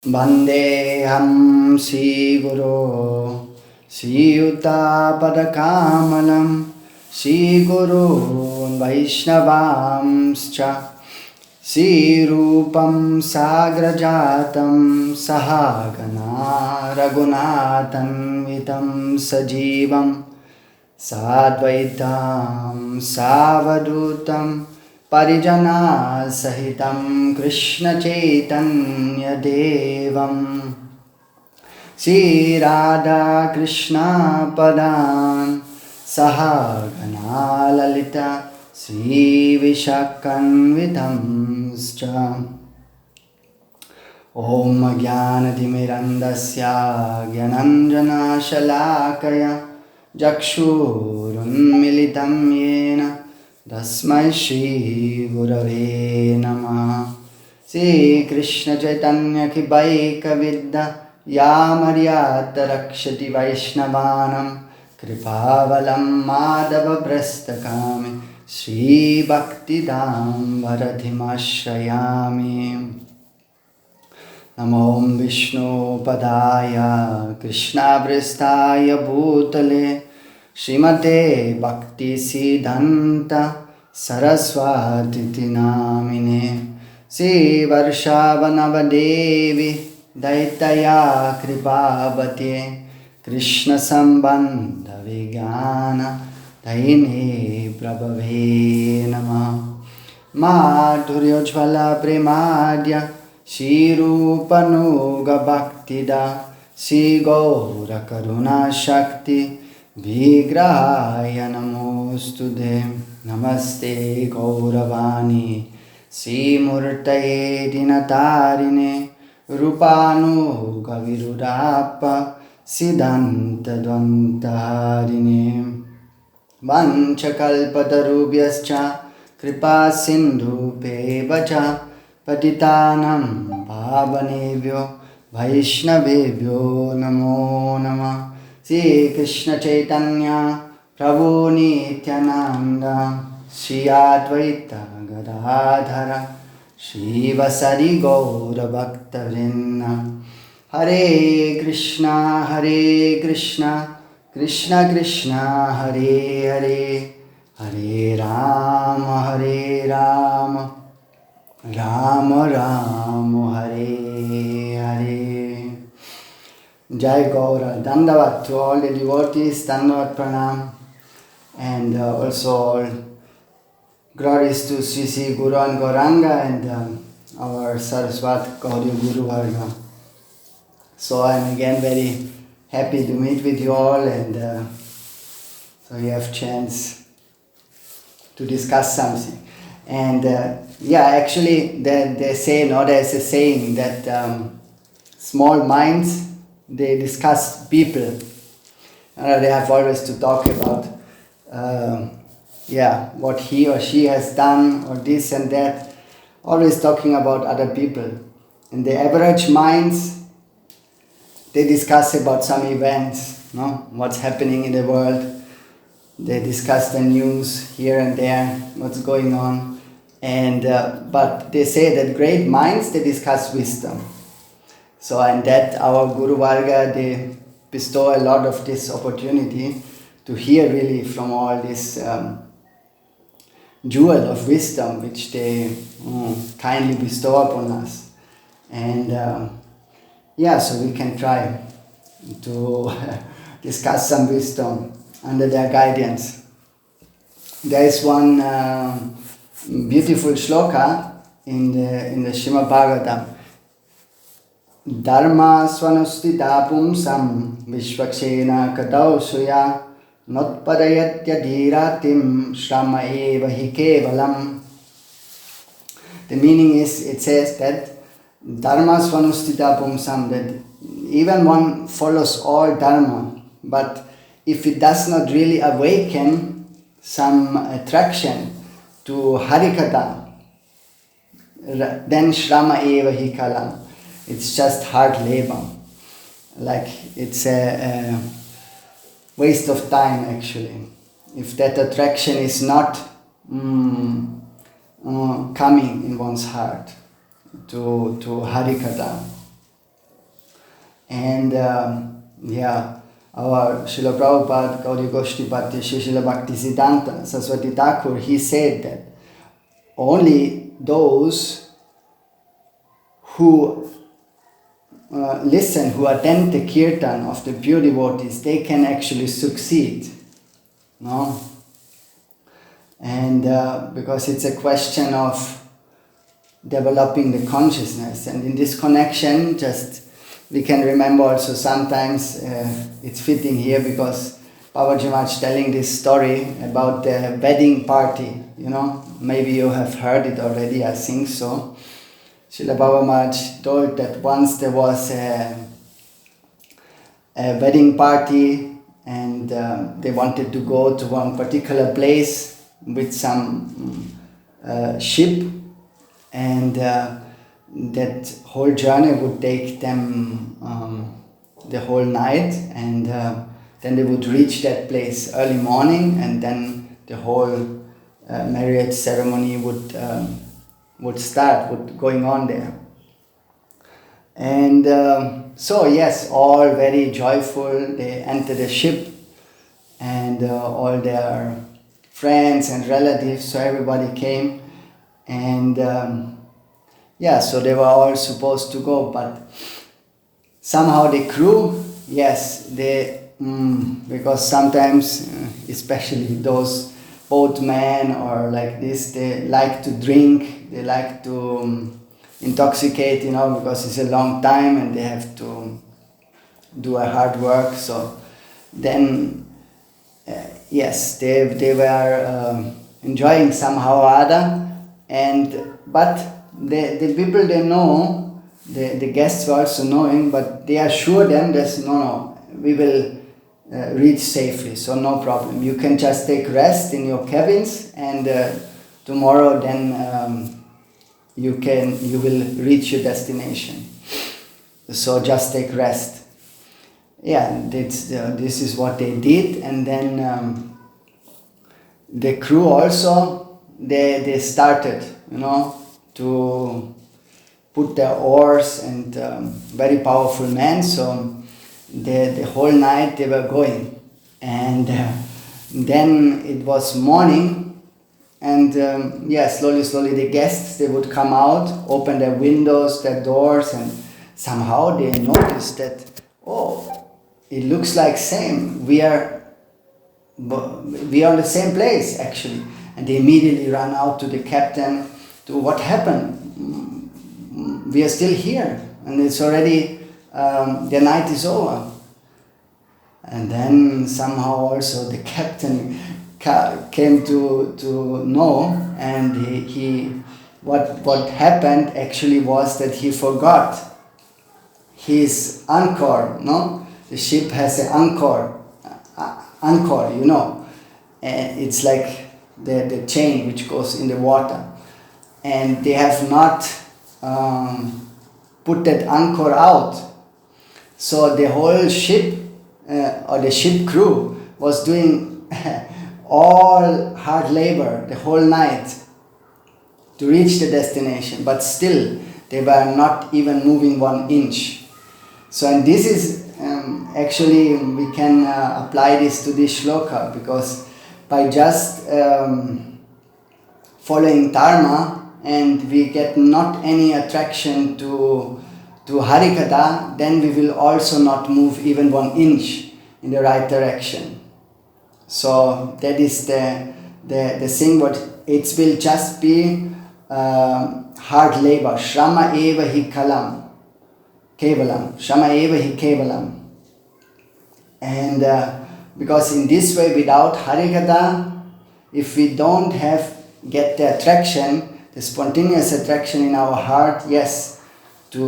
Vandeham Sri Guru Sri Padakamalam Sri Guru Vaishnavamscha Sri Rupam Sagrajatam Sahagana Raghunathan Vitam Sajivam Sadvaitam Savadutam Parijana Sahitam Krishna Chaitanya Devam Sri Radha Krishna Padan Sahagana Lalita Sri Vishakanvitamscha Om Jnanatimirandasya Gyananjana Shalakaya Jakshurunmilitam Yena Tasmai Shri Gurave Namah Sri Krishna Chaitanya Ki Baika Vidya Yamaryata Rakshati Vaishnavanam Kripavalam Madhava Brastakami Sri Bhakti Dham Bharathimashrayami Namo Vishnu Padaya Krishna Vristaya Bhutale Srimate Bhakti Siddhanta Saraswati Namine Sri Varshavanavadevi Daitaya Kripabhate Krishna Sambandha Vigana Daine Prabhave Namah Madhuryojvala Premadya Shri Rupanuga Bhaktida Shri Gaura Karuna Shakti Vigrahaya Namostude Namaste Gauravani Sri Murtaye Dinatarine Rupanuga Virudapa Siddhanta Dvantarine Vanchakalpatarubhyascha Kripa Sindhu Pevacha Patitanam Pavanebhyo Vaishnavebhyo Namo Namah Sri Krishna Chaitanya Prabhu Nityananda Sri Advaita Gadadhara Sri Vasari Gaura Bhaktavrinda Hare Krishna Krishna Krishna Hare Hare Hare Rama Rama Rama Hare Hare. Jai Gaura, Dandavat to all the devotees, Dandavat Pranam, and also all glories to Sri Guru and Gauranga and our Saraswati Gaudiya Guruvarga. So I'm again very happy to meet with you all, and so you have chance to discuss something. And actually they say, there's a saying that small minds, they discuss people. They have always to talk about what he or she has done or this and that, always talking about other people. And the average minds, they discuss about some events, what's happening in the world. They discuss the news here and there, what's going on. And but they say that great minds, they discuss wisdom. So, and that our Guru Varga, they bestow a lot of this opportunity to hear really from all this jewel of wisdom which they kindly bestow upon us. And so we can try to discuss some wisdom under their guidance. There is one beautiful shloka in the Srimad Bhagavatam. Dharma svanustita pumsam vishvakshena katau suya notpadayatya dhiratim shrama eva hi kevalam. The meaning is, it says that Dharma svanustita pumsam, that even one follows all Dharma, but if it does not really awaken some attraction to Harikatha, then Shrama eva hi kalam. It's just hard labor. Like it's a waste of time actually. If that attraction is not coming in one's heart to Harikatha. And our Srila Prabhupada, Gaudiya Guruvarga, Srila Bhakti Siddhanta, Saraswati Thakur, he said that only those who listen, who attend the kirtan of the pure devotees, they can actually succeed. No? And because it's a question of developing the consciousness. And in this connection, just we can remember also sometimes, it's fitting here because Babaji Maharaj telling this story about the wedding party, maybe you have heard it already, I think so. Srila Baba Maharaj told that once there was a wedding party and they wanted to go to one particular place with some ship, and that whole journey would take them the whole night, and then they would reach that place early morning, and then the whole marriage ceremony would start, going on there. And so yes, all very joyful, they enter the ship, and all their friends and relatives, so everybody came, and so they were all supposed to go, but somehow the crew, yes, because sometimes, especially those boatmen or like this, they like to drink, they like to intoxicate, because it's a long time and they have to do a hard work. So then, yes, they were enjoying somehow or other, but the people they know, the guests were also knowing, but they assure them that no, we will reach safely, so no problem. You can just take rest in your cabins, and tomorrow then you will reach your destination. So just take rest. Yeah, this is what they did, and then the crew also they started, to put their oars, and very powerful men. So the whole night they were going, and then it was morning, and slowly the guests, they would come out, open their windows, their doors, and somehow they noticed that, it looks like same, we are in the same place actually. And they immediately ran out to the captain, to what happened, we are still here, and it's already the night is over. And then somehow also the captain came to know, and he what happened actually was that he forgot his anchor. The ship has an anchor, and it's like the chain which goes in the water, and they have not put that anchor out. So the whole ship or the ship crew was doing all hard labor the whole night to reach the destination, but still they were not even moving 1 inch. So, and this is actually we can apply this to this shloka, because by just following dharma, and we get not any attraction to Harikatha, then we will also not move even 1 inch in the right direction. So that is the thing, what it will just be hard labor. Shrama eva hi kalam, kevalam. Shrama eva hi kevalam. And because in this way, without Harikatha, if we don't get the attraction, the spontaneous attraction in our heart, yes, to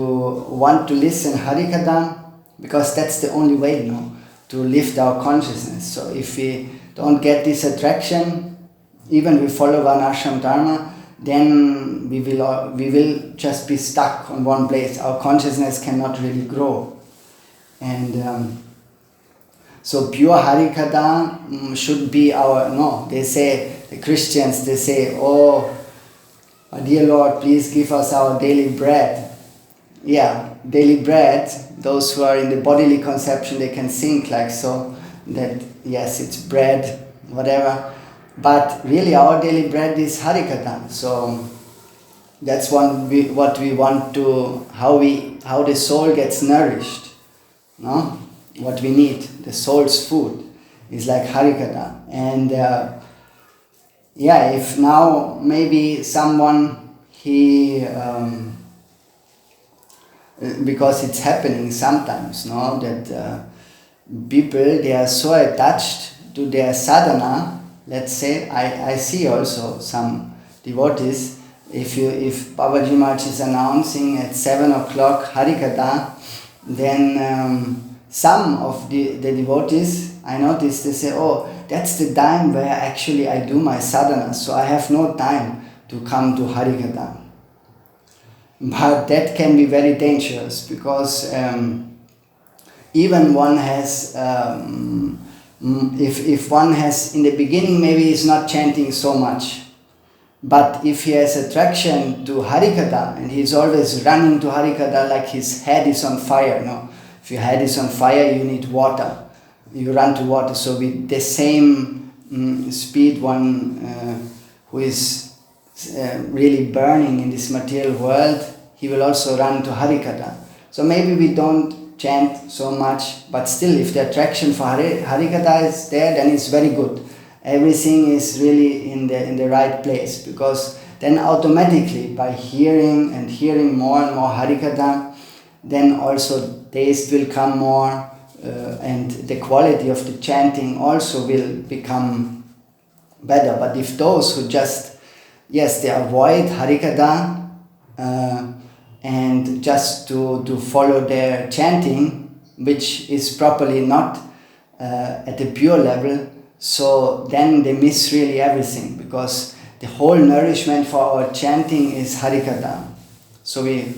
want to listen Harikatha, because that's the only way, to lift our consciousness. So if we don't get this attraction, even we follow Varnashram Dharma, then we will just be stuck on one place. Our consciousness cannot really grow. And so pure Harikatha should be they say, the Christians, they say, oh, dear Lord, please give us our daily bread. Yeah, daily bread, those who are in the bodily conception, they can think like so, that yes, it's bread, whatever. But really our daily bread is Harikatha. So that's what we want to, how the soul gets nourished. No? What we need, the soul's food, is like Harikatha. And if now maybe someone, because it's happening sometimes, no, that people, they are so attached to their sadhana. Let's say, I see also some devotees, if Babaji Maharaj is announcing at 7 o'clock Harikatha, then some of the devotees, I noticed, they say, oh, that's the time where actually I do my sadhana, so I have no time to come to Harikatha. But that can be very dangerous, because even one has, if one has, in the beginning maybe he's not chanting so much, but if he has attraction to Harikatha and he's always running to Harikatha like his head is on fire, no? If your head is on fire, you need water. You run to water. So with the same speed, one who is really burning in this material world, he will also run to Harikatha. So maybe we don't chant so much, but still if the attraction for Harikatha is there, then it's very good. Everything is really in the right place, because then automatically by hearing and hearing more and more Harikatha, then also taste will come more, and the quality of the chanting also will become better. But if those who just, yes, they avoid Harikatha and just to follow their chanting, which is properly not at the pure level, so then they miss really everything, because the whole nourishment for our chanting is Harikatha. So we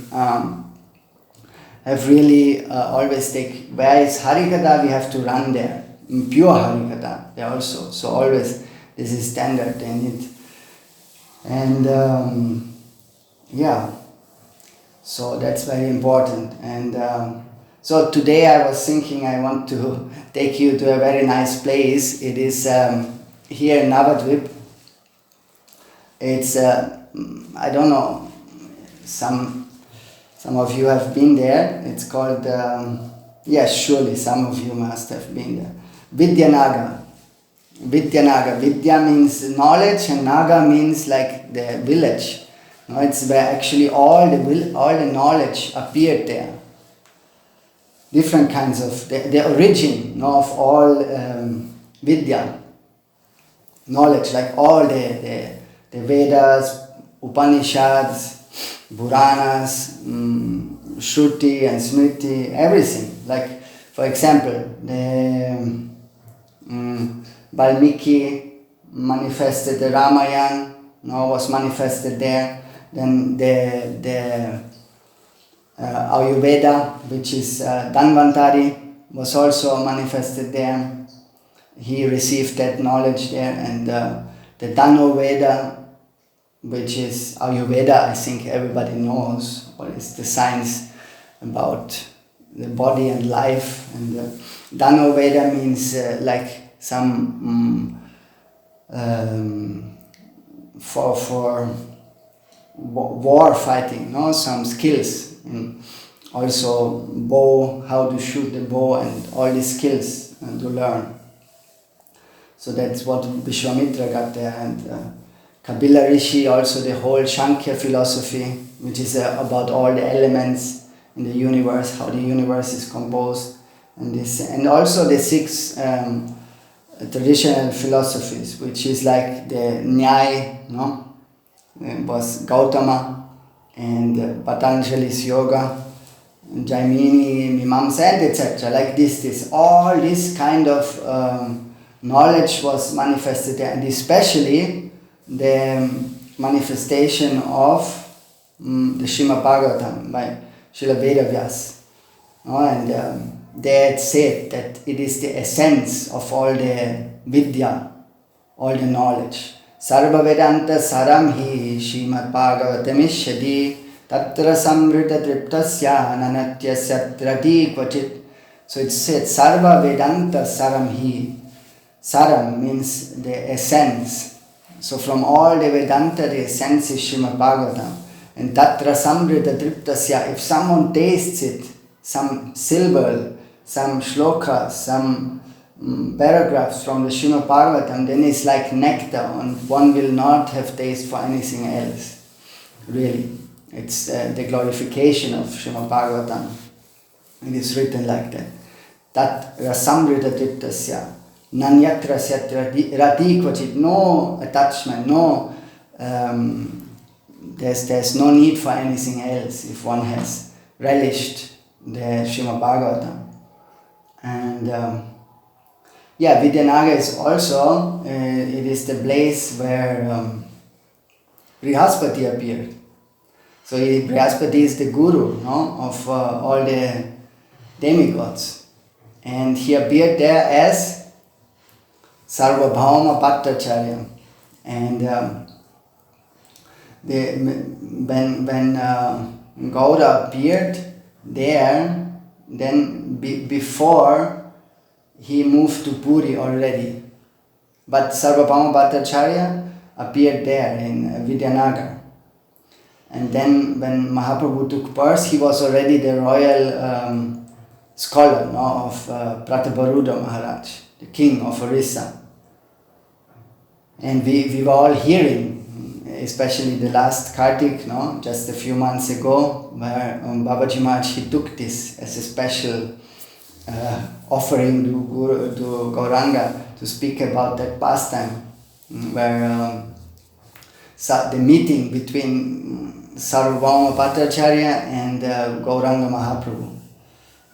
have really always take, where is Harikatha, we have to run there. In pure Harikatha there also. So always this is standard in it. And so that's very important. And so today I was thinking I want to take you to a very nice place. It is here in Navadvip. It's, I don't know, some of you have been there. It's called, yes, surely some of you must have been there. Vidyanaga. Vidya means knowledge, and Naga means like the village. No, it's where actually all the knowledge appeared there. Different kinds of, the origin, no, of all Vidya. Knowledge, like all the Vedas, Upanishads, Puranas, Shruti and Smriti, everything. Like, for example, the Valmiki manifested the Ramayana, was manifested there. Then the Ayurveda, which is Dhanvantari, was also manifested there. He received that knowledge there. And the Dhanu Veda, which is Ayurveda, I think everybody knows what is the science about the body and life. And Dhanu Veda means like some for war fighting, some skills. Also bow, how to shoot the bow, and all these skills to learn. So that's what Vishwamitra got there. And Kapila Rishi, also the whole Sankhya philosophy, which is about all the elements in the universe, how the universe is composed, and also the 6 traditional philosophies, which is like the Nyaya, it was Gautama, and Patanjali's yoga, Jaimini, Mimamsa, and etc. Like this, all this kind of knowledge was manifested there, and especially the manifestation of the Srimad Bhagavatam by Srila Vedavyas. And they had said that it is the essence of all the Vidya, all the knowledge. Sarva Vedanta Saram Hi Srimad Bhagavatam Ishyadi Tatra samvrita triptasya nanatya satrati kvachit. So it said Sarva Vedanta Saram Hi. Saram means the essence. So from all the Vedanta, the essence is Srimad Bhagavatam. And Tatra Samvrita Triptasya, if someone tastes it, some syllable, some shloka, some paragraphs from the Srimad Bhagavatam, then it's like nectar and one will not have taste for anything else. Really. It's the glorification of Srimad Bhagavatam. It is written like that. Tat rasamrita triptasya nanyatra syatra rati kvachit. No attachment, no there's no need for anything else if one has relished the Srimad Bhagavatam. And Vidyanagar is also it is the place where Brihaspati appeared. So Brihaspati is the guru, no, of all the demigods. And he appeared there as Sarvabhauma Bhattacharya. And when Gaura appeared there, then before he moved to Puri already. But Sarvabhauma Bhattacharya appeared there in Vidyanagar. And then when Mahaprabhu took birth, he was already the royal scholar, no, of Prataparuddha Maharaj, the king of Orissa. And we were all hearing, especially the last Kartik, no, just a few months ago, where Babaji Maharaj, he took this as a special offering to Gauranga to speak about that pastime, where the meeting between Sarvabhauma Bhattacharya and Gauranga Mahaprabhu.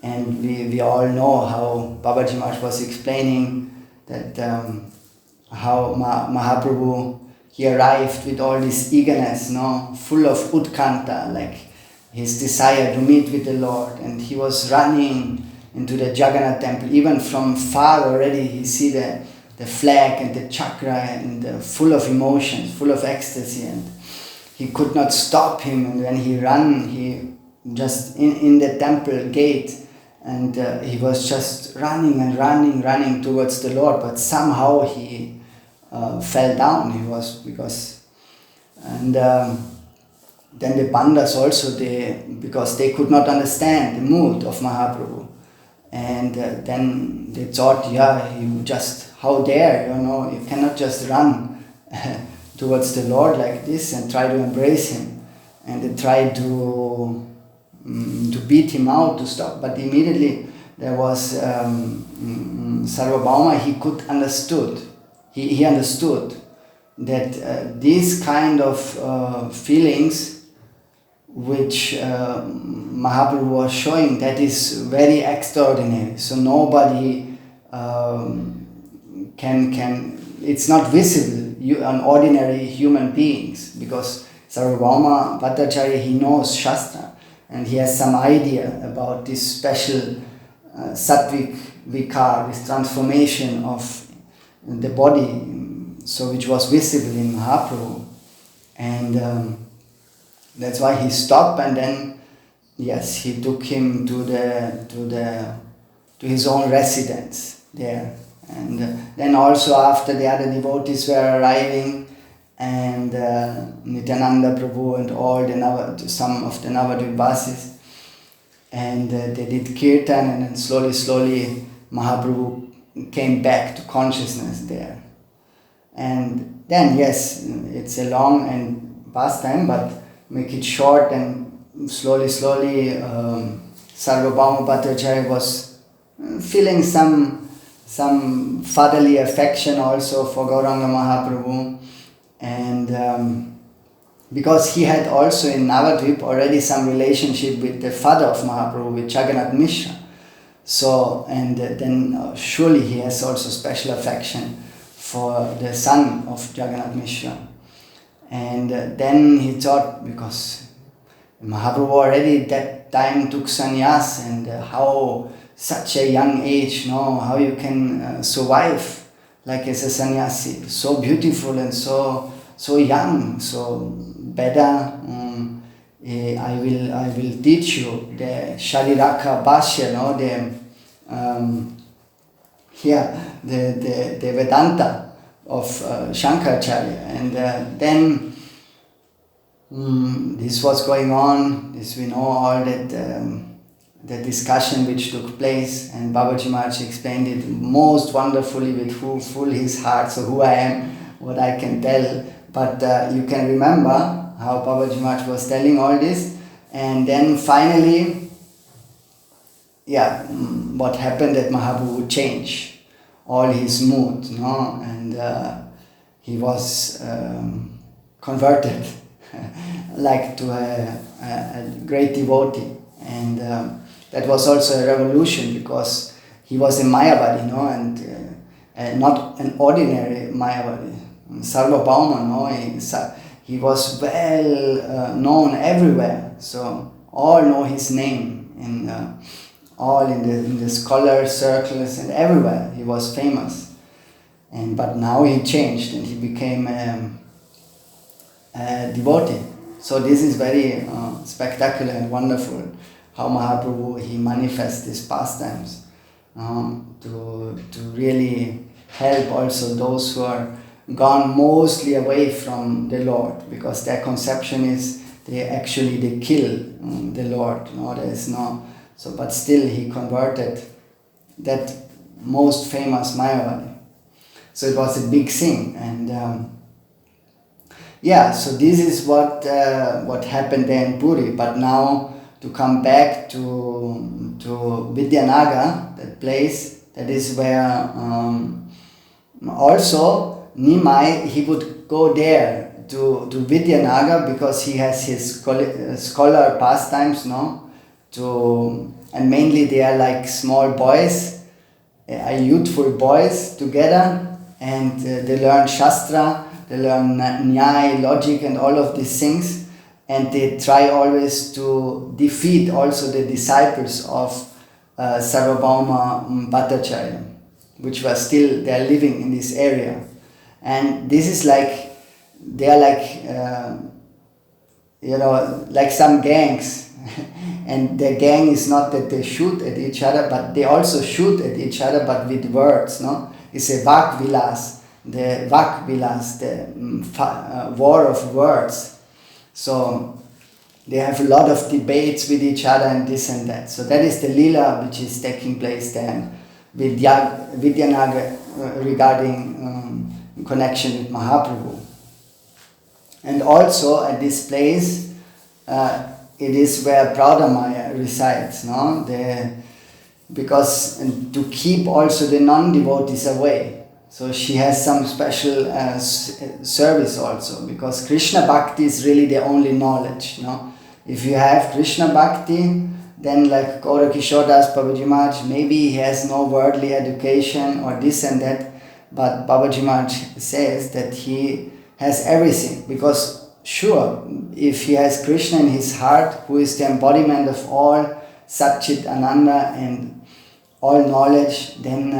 And we all know how Babaji Maharaj was explaining that how Mahaprabhu, he arrived with all this eagerness, no, full of utkanta, like his desire to meet with the Lord. And he was running into the Jagannath temple. Even from far already he see the flag and the chakra and full of emotions, full of ecstasy. And he could not stop him. And when he ran, he just in the temple gate, and he was just running towards the Lord, but somehow he fell down. He was then the Pandas also, because they could not understand the mood of Mahaprabhu, and then they thought, you just, how dare, you cannot just run towards the Lord like this and try to embrace him, and they tried to beat him out, to stop. But immediately there was Sarvabhauma, he understood that these kind of feelings which Mahaprabhu was showing, that is very extraordinary. So nobody can, it's not visible on ordinary human beings, because Sarvabhauma Bhattacharya, he knows Shastra, and he has some idea about this special sattvic vikar, this transformation of the body, so which was visible in Mahaprabhu. And that's why he stopped, and then, he took him to his own residence there. And then also after the other devotees were arriving, and Nityananda Prabhu and all some of the Navadvip Vasis, and they did kirtan, and then slowly Mahaprabhu came back to consciousness there. And then it's a long and pastime, but make it short, and slowly Sarvabhauma Bhattacharya was feeling some fatherly affection also for Gauranga Mahaprabhu. And because he had also in Navadvip already some relationship with the father of Mahaprabhu, with Jagannath Mishra. So, and then surely he has also special affection for the son of Jagannath Mishra. And then he thought, because Mahaprabhu already at that time took sannyas, and how such a young age, how you can survive like as a sannyasi, so beautiful and so young, so better I will teach you the Shariraka Bhashya, no, the Vedanta of Shankaracharya. And then this was going on. This we know all that the discussion which took place, and Babaji Maharaj explained it most wonderfully with full his heart. So who I am, what I can tell, but you can remember how Babaji Maharaj was telling all this, and then finally, what happened, that Mahaprabhu would change all his mood, no, and he was converted like to a great devotee, and that was also a revolution, because he was a Mayavadi, no, and not an ordinary Mayavadi, Sarvabhauma, no, he was well known everywhere, so all know his name, all in the scholar circles and everywhere he was famous, but now he changed and he became a devotee. So this is very spectacular and wonderful, how Mahaprabhu, he manifests these pastimes to really help also those who are gone mostly away from the Lord, because their conception is they kill the Lord. No, there is no. So, but still he converted that most famous Mayavadi. So it was a big thing, and so this is what happened there in Puri. But now to come back to Vidyanagar, that place, that is where also Nimai, he would go there to Vidyanagar, because he has his scholar pastimes, no? And mainly they are like small boys, youthful boys together, and they learn Shastra, they learn Nyaya, logic, and all of these things, and they try always to defeat also the disciples of Sarvabhauma Bhattacharya, which were still, they are living in this area. And this is like, they are like, like some gangs. And the gang is not that they shoot at each other, but they also shoot at each other, but with words, no? It's a Vak Vilas, the war of words. So they have a lot of debates with each other and this and that. So that is the Leela which is taking place then with Vidyanagar regarding connection with Mahaprabhu. And also at this place, it is where Praudamaya resides, no? Because to keep also the non-devotees away. So she has some special service also, because Krishna Bhakti is really the only knowledge, no? If you have Krishna Bhakti, then like Gaura Kishore Das Babaji Maharaj, maybe he has no worldly education or this and that, but Babaji Maharaj says that he has everything, because sure, if he has Krishna in his heart, who is the embodiment of all Satchit Ananda and all knowledge, then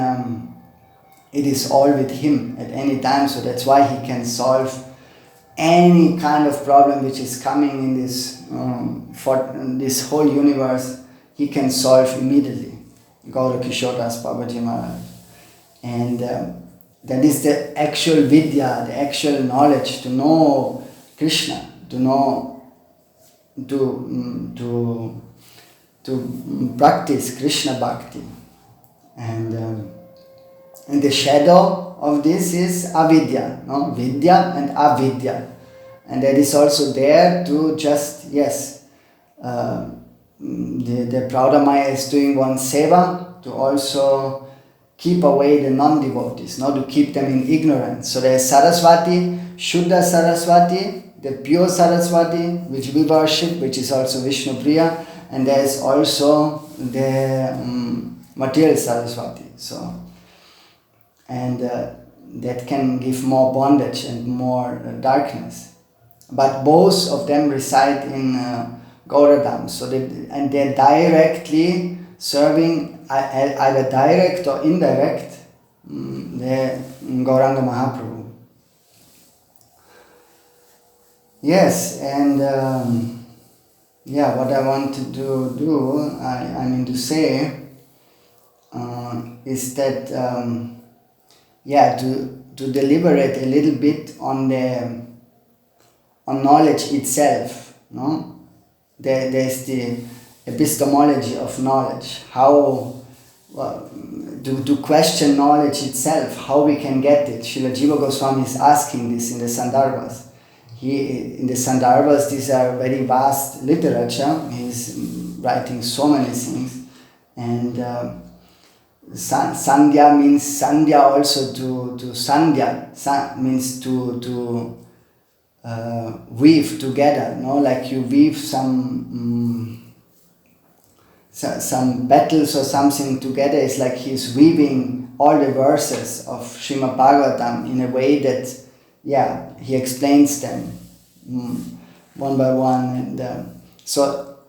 it is all with him at any time. So that's why he can solve any kind of problem which is coming in this for this whole universe. He can solve immediately. Gaura Kishore Das Babaji Maharaj, and that is the actual vidya, the actual knowledge, to know Krishna, to know, to practice Krishna Bhakti. And the shadow of this is avidya, no? Vidya and avidya. And that is also there to just, the Praudamaya is doing one seva to also keep away the non-devotees, not to keep them in ignorance. So there is Saraswati, Shuddha Saraswati, the pure Saraswati, which we worship, which is also Vishnu Priya, and there is also the material Saraswati. So, and that can give more bondage and more darkness. But both of them reside in Gauradham. So they're directly serving, either direct or indirect, the Gauranga Mahaprabhu. Yes, and what I want to do, I mean to say, is that to deliberate a little bit on knowledge itself. No, there's the epistemology of knowledge. How to question knowledge itself, how we can get it. Srila Jiva Goswami is asking this in the Sandarbhas. In the Sandarbhas, these are very vast literature. He's writing so many things. And Sandhya means Sandhya also to Sandhya. Means to weave together. No? Like you weave some battles or something together. It's like he's weaving all the verses of Srimad Bhagavatam in a way that he explains them one by one,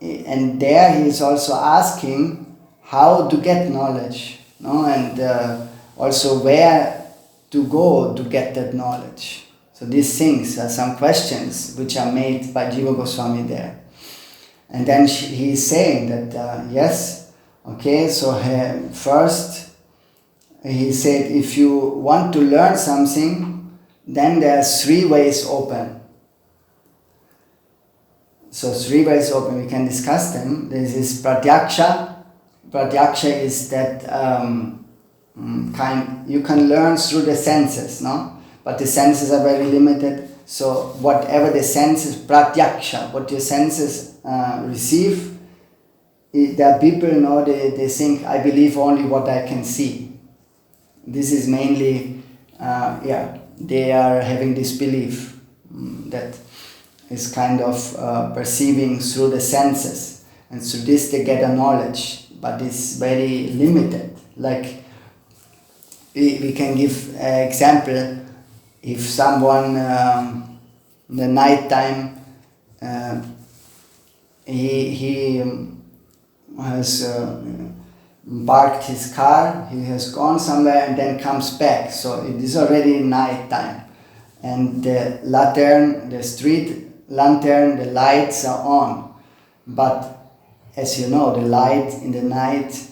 and there he is also asking how to get knowledge, no? And also where to go to get that knowledge. So these things are some questions which are made by Jiva Goswami there. And then he is saying that first he said, if you want to learn something, then there are 3 ways open. So 3 ways open, we can discuss them. There is pratyaksha. Pratyaksha is that you can learn through the senses, no? But the senses are very limited. So whatever the senses, pratyaksha, what your senses receive, there are people, they think, I believe only what I can see. This is mainly, they are having this belief that is kind of perceiving through the senses. And through this they get a knowledge, but it's very limited. Like, we can give an example. If someone in the night time he has parked his car, he has gone somewhere and then comes back, so it is already night time, and the street lantern, the lights are on, but as you know, the light in the night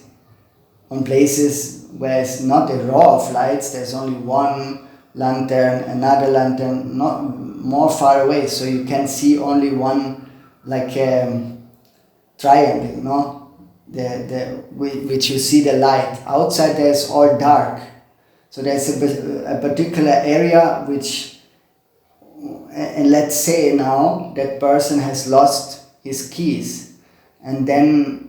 on places where it's not a row of lights, there's only one lantern, another lantern, not more far away, so you can see only one, like triangle, no? Which you see the light. Outside there's all dark. So there's a particular area which, and let's say now that person has lost his keys, and then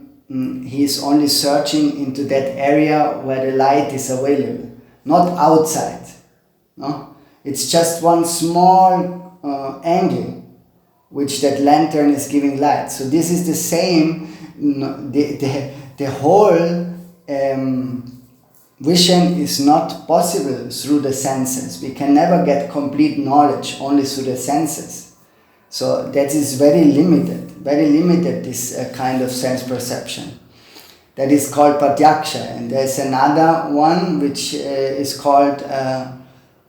he's only searching into that area where the light is available, not outside. No? It's just one small angle which that lantern is giving light. So this is the same. The whole vision is not possible through the senses. We can never get complete knowledge only through the senses. So that is very limited, this kind of sense perception. That is called pratyaksha. And there's another one which is called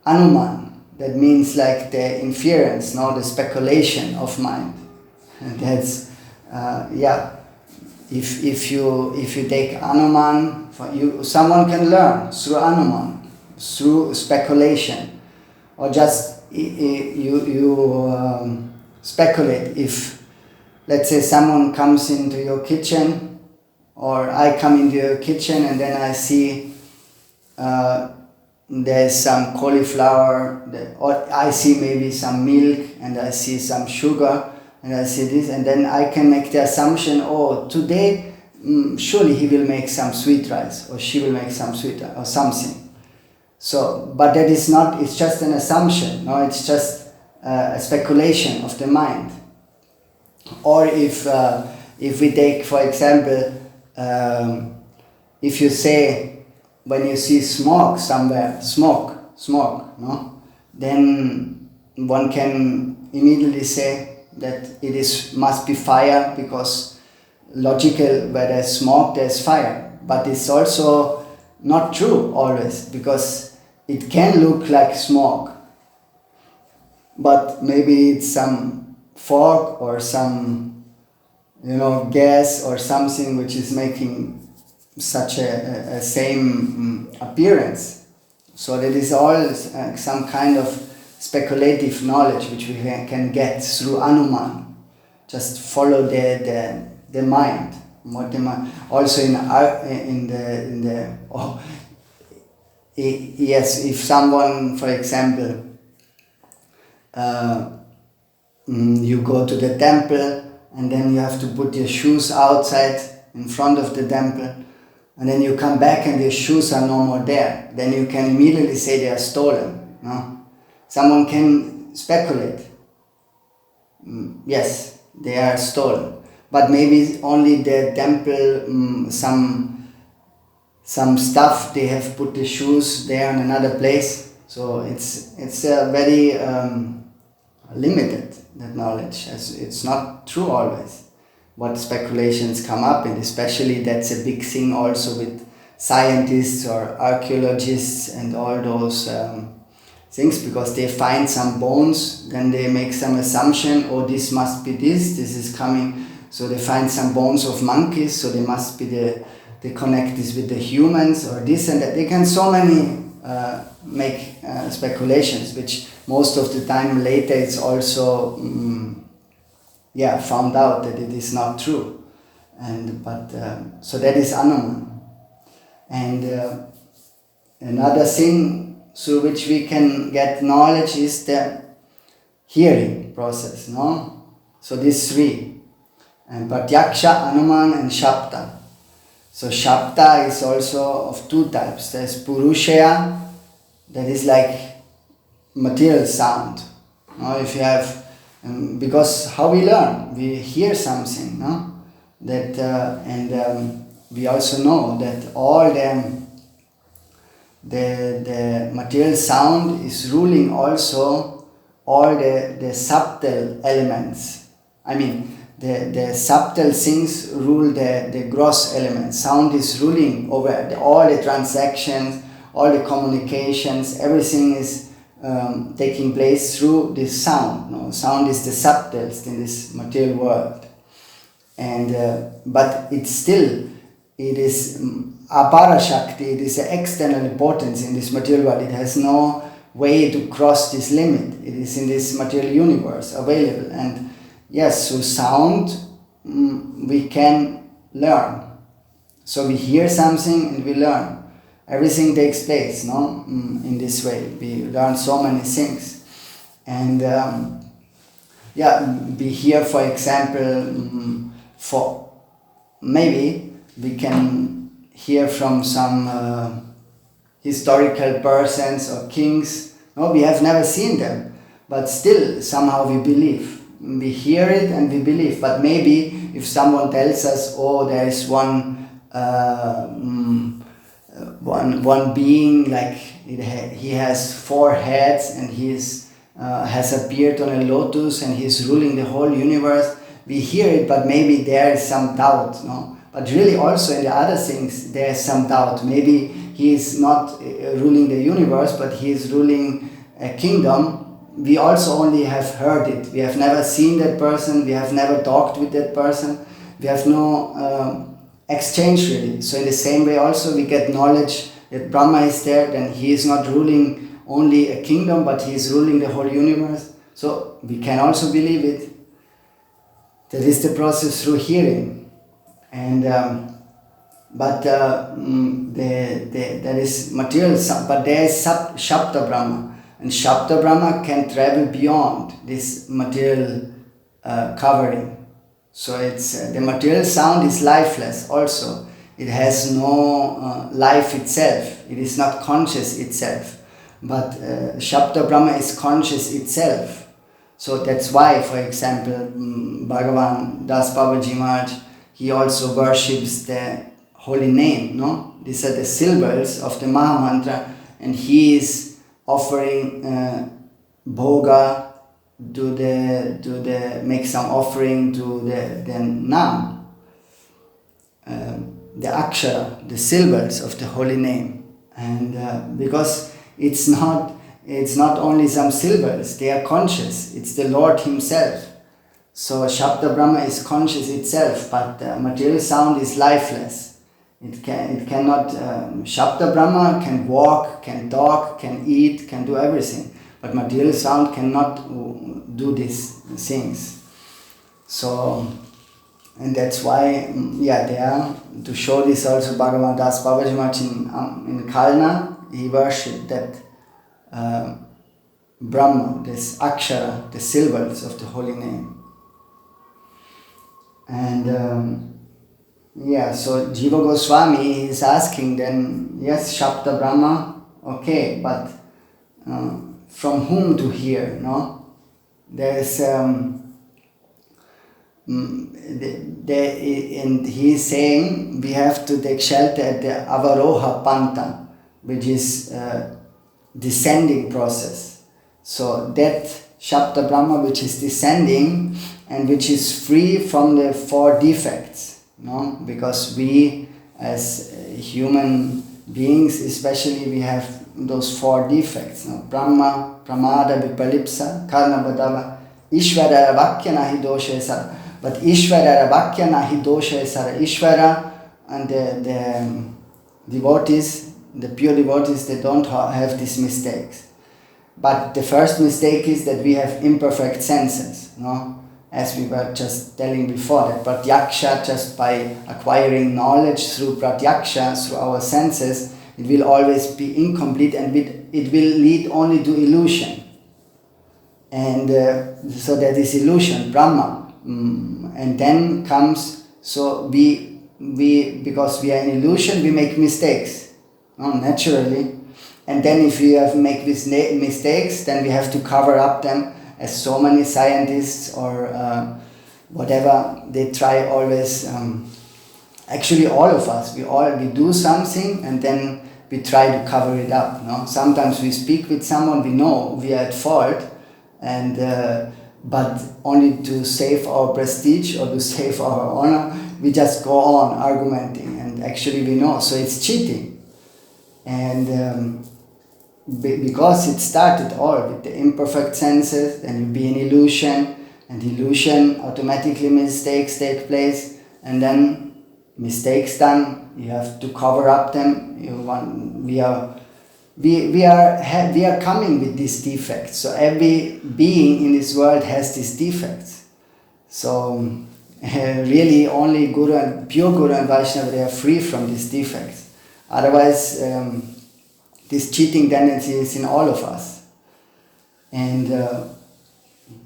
anuman. That means like the inference, the speculation of mind. And that's If you take anuman, someone can learn through anuman, through speculation, or just you speculate. If, let's say, someone comes into your kitchen, or I come into your kitchen, and then I see there's some cauliflower, or I see maybe some milk, and I see some sugar, and I see this, and then I can make the assumption, today surely he will make some sweet rice, or she will make some sweet rice, or something. So, but that is not, it's just an assumption, no, it's just a speculation of the mind. Or if we take, for example, if you say, when you see smoke somewhere, smoke, no, then one can immediately say that must be fire, because logical, where there's smoke, there's fire. But it's also not true always, because it can look like smoke, but maybe it's some fog or some gas or something which is making such a same appearance. So that is all some kind of speculative knowledge which we can get through Anuman. Just follow the mind. What the mind. Also yes, if someone, for example, you go to the temple and then you have to put your shoes outside in front of the temple, and then you come back and your shoes are no more there, then you can immediately say they are stolen. No? Someone can speculate. Yes, they are stolen. But maybe only the temple, some stuff, they have put the shoes there in another place. So it's very limited, that knowledge. It's not true always. What speculations come up, and especially that's a big thing also with scientists or archaeologists and all those things, because they find some bones, then they make some assumption, oh, this must be this is coming. So they find some bones of monkeys, so they must be they connect this with the humans or this and that. They can so many make speculations, which most of the time later it's also found out that it is not true. So that is Anuman. And another thing through which we can get knowledge is the hearing process, no? So these three, and Pratyaksha, Anuman and Shabda. So Shabda is also of two types. There's Purushaya, that is like material sound. No? If you have, because how we learn, we hear something, no? That we also know that all the material sound is ruling also all the subtle elements. I mean, the subtle things rule the gross elements. Sound is ruling over all the transactions, all the communications, everything is taking place through this sound. No? Sound is the subtlest in this material world. And but it is apara shakti, it is an external importance in this material world. It has no way to cross this limit. It is in this material universe available. And yes, through sound we can learn. So we hear something and we learn. Everything takes place, no? In this way. We learn so many things. And we hear, for example, for maybe we can hear from some historical persons or kings. No, we have never seen them, but still somehow we believe. We hear it and we believe. But maybe if someone tells us, oh, there is one being, like he has 4 heads and he has appeared on a lotus and he's ruling the whole universe. We hear it, but maybe there is some doubt, no? But really also in the other things there is some doubt. Maybe he is not ruling the universe, but he is ruling a kingdom. We also only have heard it. We have never seen that person. We have never talked with that person. We have no exchange really. So in the same way also we get knowledge that Brahma is there, then he is not ruling only a kingdom, but he is ruling the whole universe. So we can also believe it. That is the process through hearing. And there is material, but there is Shabda Brahma, and Shabda Brahma can travel beyond this material covering. So it's the material sound is lifeless also. It has no life itself. It is not conscious itself. But Shabda Brahma is conscious itself. So that's why, for example, Bhagavan Das Babaji Maharaj, he also worships the holy name, no? These are the syllables of the Maha Mantra, and he is offering bhoga make some offering to the Nam, the Akshara, the syllables of the holy name. And because it's not only some syllables, they are conscious, it's the Lord himself. So Shabda Brahma is conscious itself, but material sound is lifeless. It cannot. Shabda Brahma can walk, can talk, can eat, can do everything, but material sound cannot do these things. So, and that's why, there to show this also, Bhagavan Das Babaji Maharaj in Kalna, he worshipped that Brahma, this Akshara, the syllables of the holy name. And so Jiva Goswami is asking then, yes, Shabda Brahma, okay, but from whom to hear, no? There's, and he is saying we have to take shelter at the Avaroha Panta, which is descending process. So that Shabda Brahma which is descending and which is free from the 4 defects, no? Because we as human beings especially, we have those 4 defects, no? Brahma, Pramada, Vipalipsa, Karna Badava, Ishvara Vakya Nahi Dosha Sara. But Ishvara Vakya Nahi Dosha Sara. Ishvara and the devotees, the pure devotees, they don't have these mistakes. But the first mistake is that we have imperfect senses, no? As we were just telling before, that pratyaksha, just by acquiring knowledge through pratyaksha, through our senses, it will always be incomplete and it will lead only to illusion. And so that is illusion, Brahma. And then comes, so we because we are in illusion, we make mistakes, no? Naturally. And then if we make these mistakes, then we have to cover up them, as so many scientists or whatever, they try always, actually all of us, we do something and then we try to cover it up. No? Sometimes we speak with someone, we know we are at fault, and but only to save our prestige or to save our honor, we just go on argumenting, and actually we know, so it's cheating. And because it started all with the imperfect senses, then you be in illusion, and illusion automatically mistakes take place, and then mistakes done, you have to cover up them. We are coming with these defects. So every being in this world has these defects. So really only pure Guru and Vaishnava, they are free from these defects. Otherwise, this cheating tendency is in all of us. And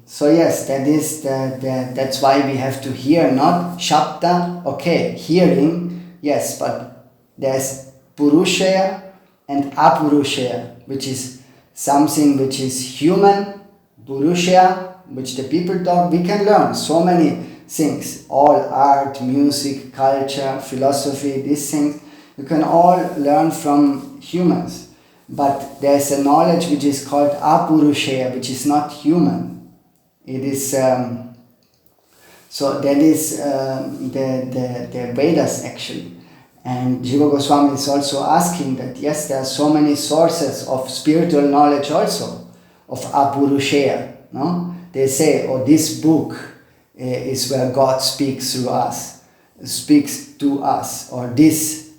so yes, that's why we have to hear, not Shabda, okay, hearing, yes, but there's Purushaya and Apurushaya, which is something which is human, Purushaya, which the people talk. We can learn so many things, all art, music, culture, philosophy, these things, you can all learn from humans. But there's a knowledge which is called Apurushaya, which is not human. It is, so that is the Vedas actually. And Jiva Goswami is also asking that, yes, there are so many sources of spiritual knowledge also, of Apurushaya. No? They say, oh, this book is where God speaks through us, speaks to us, or this,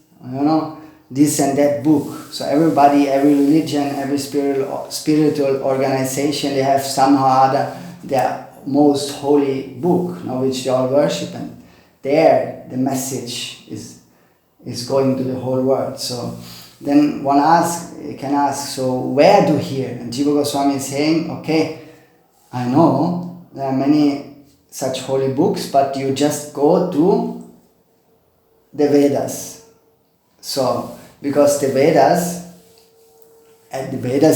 this and that book. So everybody, every religion, every spiritual organization, they have somehow or other their most holy book, which they all worship, and there the message is going to the whole world. So then one can ask, so where to hear? And Jiva Goswami is saying, okay, I know there are many such holy books, but you just go to the Vedas. So, because the Vedas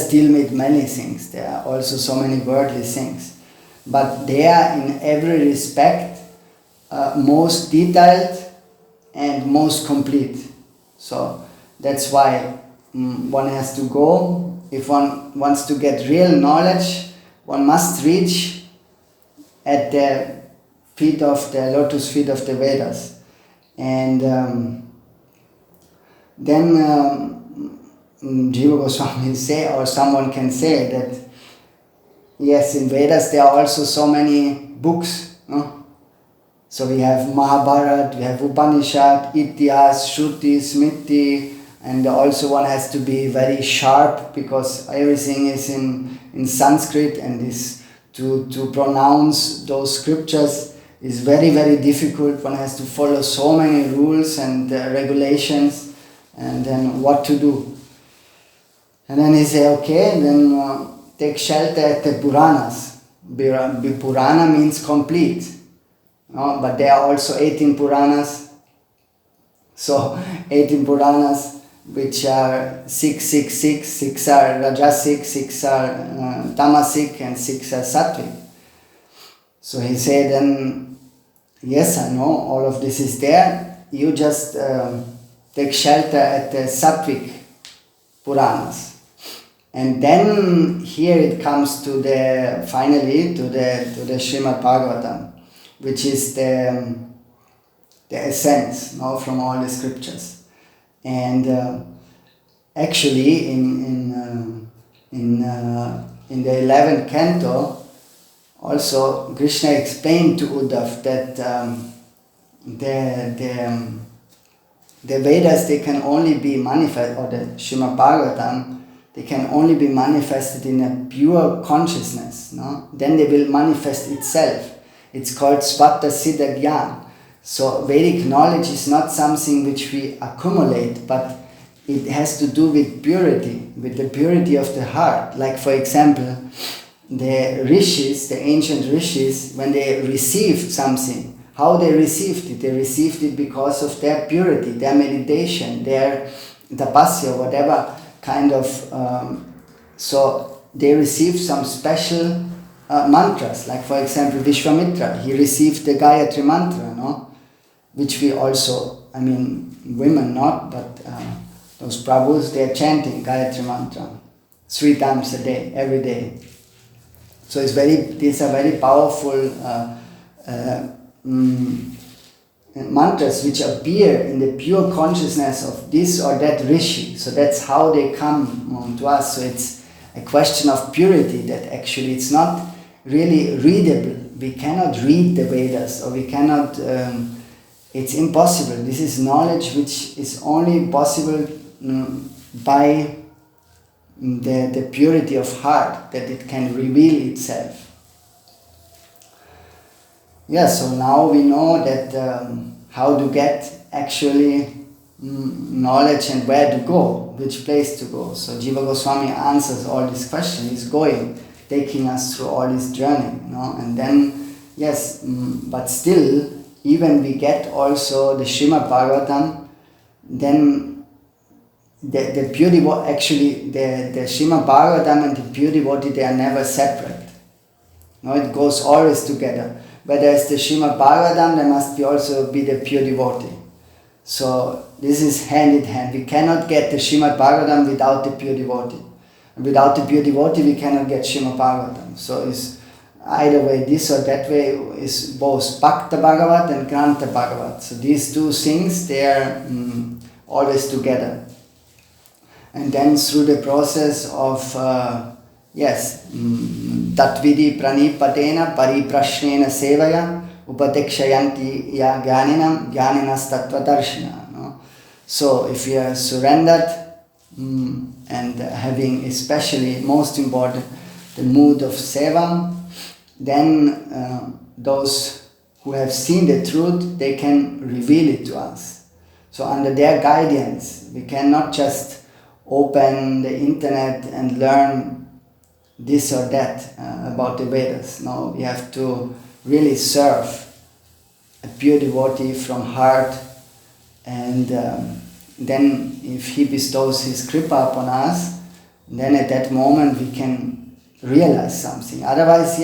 deal with many things. There are also so many worldly things. But they are in every respect most detailed and most complete. So that's why one has to go. If one wants to get real knowledge, one must reach at the lotus feet of the Vedas. And then Jiva Goswami say, or someone can say that, yes, in Vedas there are also so many books, No? So we have Mahabharata, we have Upanishad, Itihas, Shruti, Smriti, and also one has to be very sharp because everything is in Sanskrit, and this to pronounce those scriptures is very, very difficult. One has to follow so many rules and regulations, and then what to do. And then he say, okay, then take shelter at the Puranas. Purana means complete. But there are also 18 Puranas. So 18 Puranas, which are 666, 6 are Rajasic, 6 are Tamasic, and 6 are Sattvic. So he said, then, yes, I know, all of this is there. You just take shelter at the Sattvic Puranas. And then here it comes to the, finally, to the Srimad Bhagavatam, which is the essence, from all the scriptures. And actually in the 11th canto, also Krishna explained to Uddhav that the Vedas, they can only be manifest, or the Srimad Bhagavatam, they can only be manifested in a pure consciousness. Then they will manifest itself. It's called Svata Siddha Gyan. So Vedic knowledge is not something which we accumulate, but it has to do with purity, with the purity of the heart. Like, for example, the rishis, the ancient rishis, when they received something, how they received it? They received it because of their purity, their meditation, their tapasya, whatever kind of... so they received some special mantras. Like, for example, Vishwamitra, he received the Gayatri mantra, which we also, women not, but those Prabhus, they are chanting Gayatri mantra 3 times a day, every day. So these are very powerful mantras which appear in the pure consciousness of this or that rishi. So that's how they come to us. So it's a question of purity, that actually it's not really readable. We cannot read the Vedas, or we cannot, it's impossible. This is knowledge which is only possible by the purity of heart, that it can reveal itself. So now we know that how to get actually knowledge and where to go, which place to go. So Jiva Goswami answers all these questions. He's going, taking us through all this journey, and then, but still, even we get also the Srimad Bhagavatam, then the pure devotee, actually the Srimad Bhagavatam and the pure devotee, they are never separate. It goes always together. Where there is the Srimad Bhagavatam, there must also be the pure devotee. So this is hand in hand. We cannot get the Srimad Bhagavatam without the pure devotee. Without the pure devotee, we cannot get Srimad Bhagavatam. So it's either way, this or that way, is both Bhakta Bhagavat and Grantha Bhagavat. So these two things, they are always together. And then through the process of, Tatvidi Pranipatena Pariprashnena Sevaya Upadekshayanti Ya Gyaninam Gyaninas Tattvadarshina. So if we are surrendered and having especially, most important, the mood of seva, then those who have seen the truth, they can reveal it to us. So under their guidance, we cannot just open the internet and learn this or that about the Vedas. No, we have to really serve a pure devotee from heart, and then if he bestows his kripa upon us, then at that moment we can realize something. Otherwise,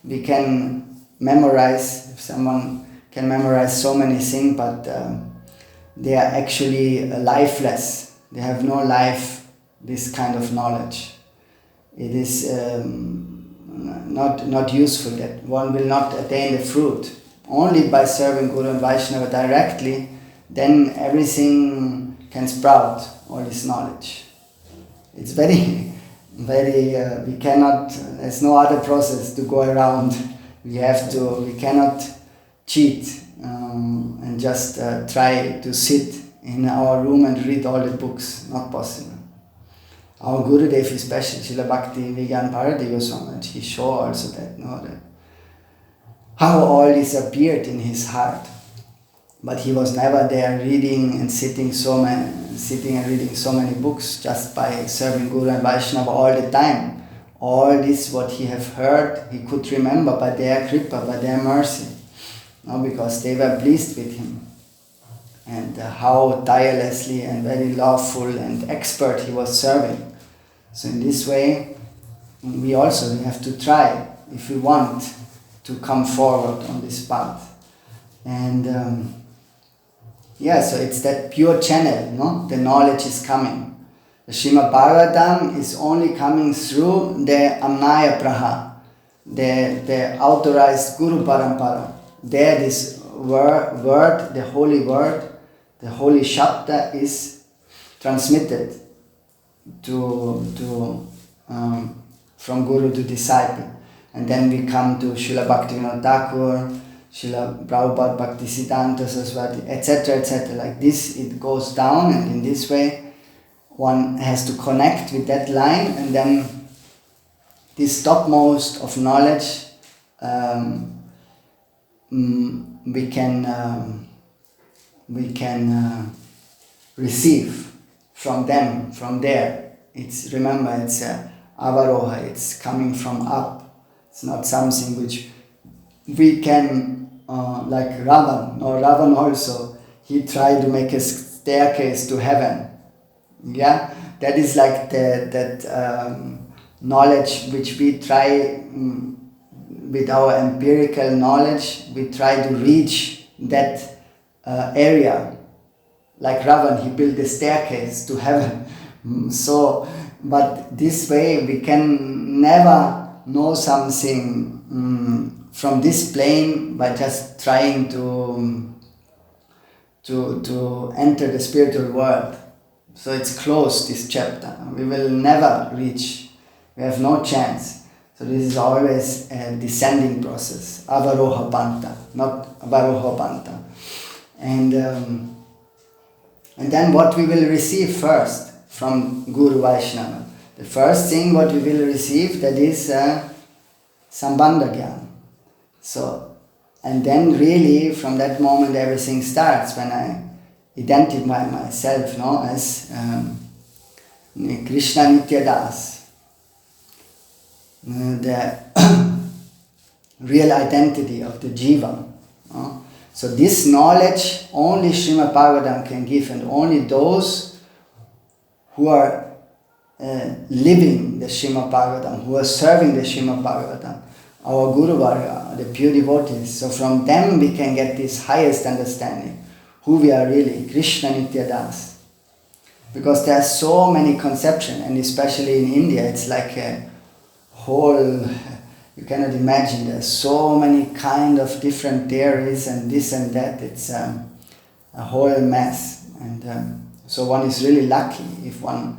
we can memorize, if someone can memorize so many things, but they are actually lifeless. They have no life, this kind of knowledge. It is not useful, that one will not attain the fruit. Only by serving Guru and Vaishnava directly, then everything can sprout, all this knowledge. It's very, very, we cannot, there's no other process to go around We cannot cheat and just try to sit in our room and read all the books. Not possible. Our Gurudev, especially Srila Bhakti Vigyan Bharati Goswami, he showed also that, that how all this appeared in his heart. But he was never there reading and sitting and reading so many books just by serving Guru and Vaishnava all the time. All this what he have heard, he could remember by their kripa, by their mercy. Because they were pleased with him. And how tirelessly and very loveful and expert he was serving. So in this way, we have to try if we want to come forward on this path. And so it's that pure channel, the knowledge is coming. The Srimad Bhagavatam is only coming through the Amnaya Praha, the authorized Guru Parampara. There this word, the holy word, the holy Shabda is transmitted from Guru to disciple. And then we come to Srila Bhaktivinoda Thakur, Srila Prabhupada Bhaktisiddhanta Saraswati, etc., etc. Like this, it goes down, and in this way, one has to connect with that line, and then this topmost of knowledge we can receive from them, from there. It's avaroha, it's coming from up. It's not something which we can, like Ravan, or Ravan also, he tried to make a staircase to heaven. Yeah, that is like that knowledge which we try, with our empirical knowledge, we try to reach that area. Like Ravan, he built a staircase to heaven. But this way we can never know something from this plane by just trying to enter the spiritual world. So it's closed, this chapter. We will never reach. We have no chance. So this is always a descending process. Avaroha Panta, not Avaroha Panta. And then what we will receive first from Guru Vaishnava. The first thing what we will receive, that is Sambandha Gyan. So, and then really from that moment everything starts, when I identify myself as Krishna Nitya Das, the real identity of the jiva. So this knowledge only Srimad Bhagavatam can give, and only those who are living the Srimad Bhagavatam, who are serving the Srimad Bhagavatam, our Guruvarga, the pure devotees. So from them we can get this highest understanding, who we are really, Krishna Nitya Das. Because there are so many conceptions, and especially in India, it's like a whole, you cannot imagine, there's so many kind of different theories and this and that. It's a whole mess. And so one is really lucky if one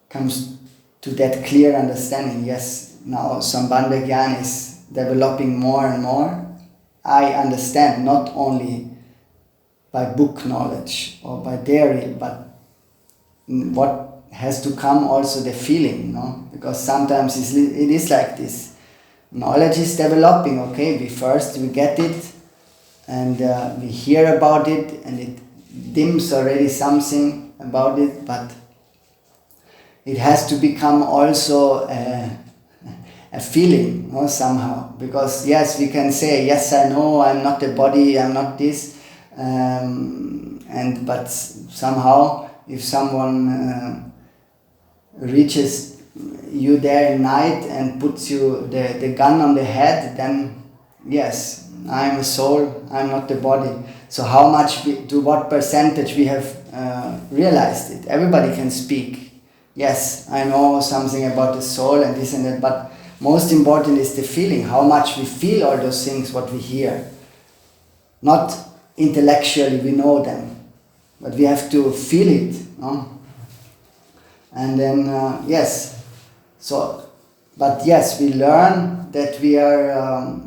comes to that clear understanding. Yes, now Sambandha Gyan is developing more and more. I understand not only by book knowledge or by theory, but what has to come also the feeling, because sometimes it is like this. Knowledge is developing, okay, we get it, and we hear about it, and it dims already something about it, but it has to become also a feeling, somehow. Because yes, we can say, yes, I know, I'm not the body, I'm not this, but somehow if someone reaches you there in night and puts you the gun on the head, then yes, I'm a soul, I'm not the body. So how much, to what percentage we have realized it? Everybody can speak. Yes, I know something about the soul and this and that, but most important is the feeling, how much we feel all those things, what we hear. Not intellectually we know them, but we have to feel it. And then, yes, but yes, we learn that we are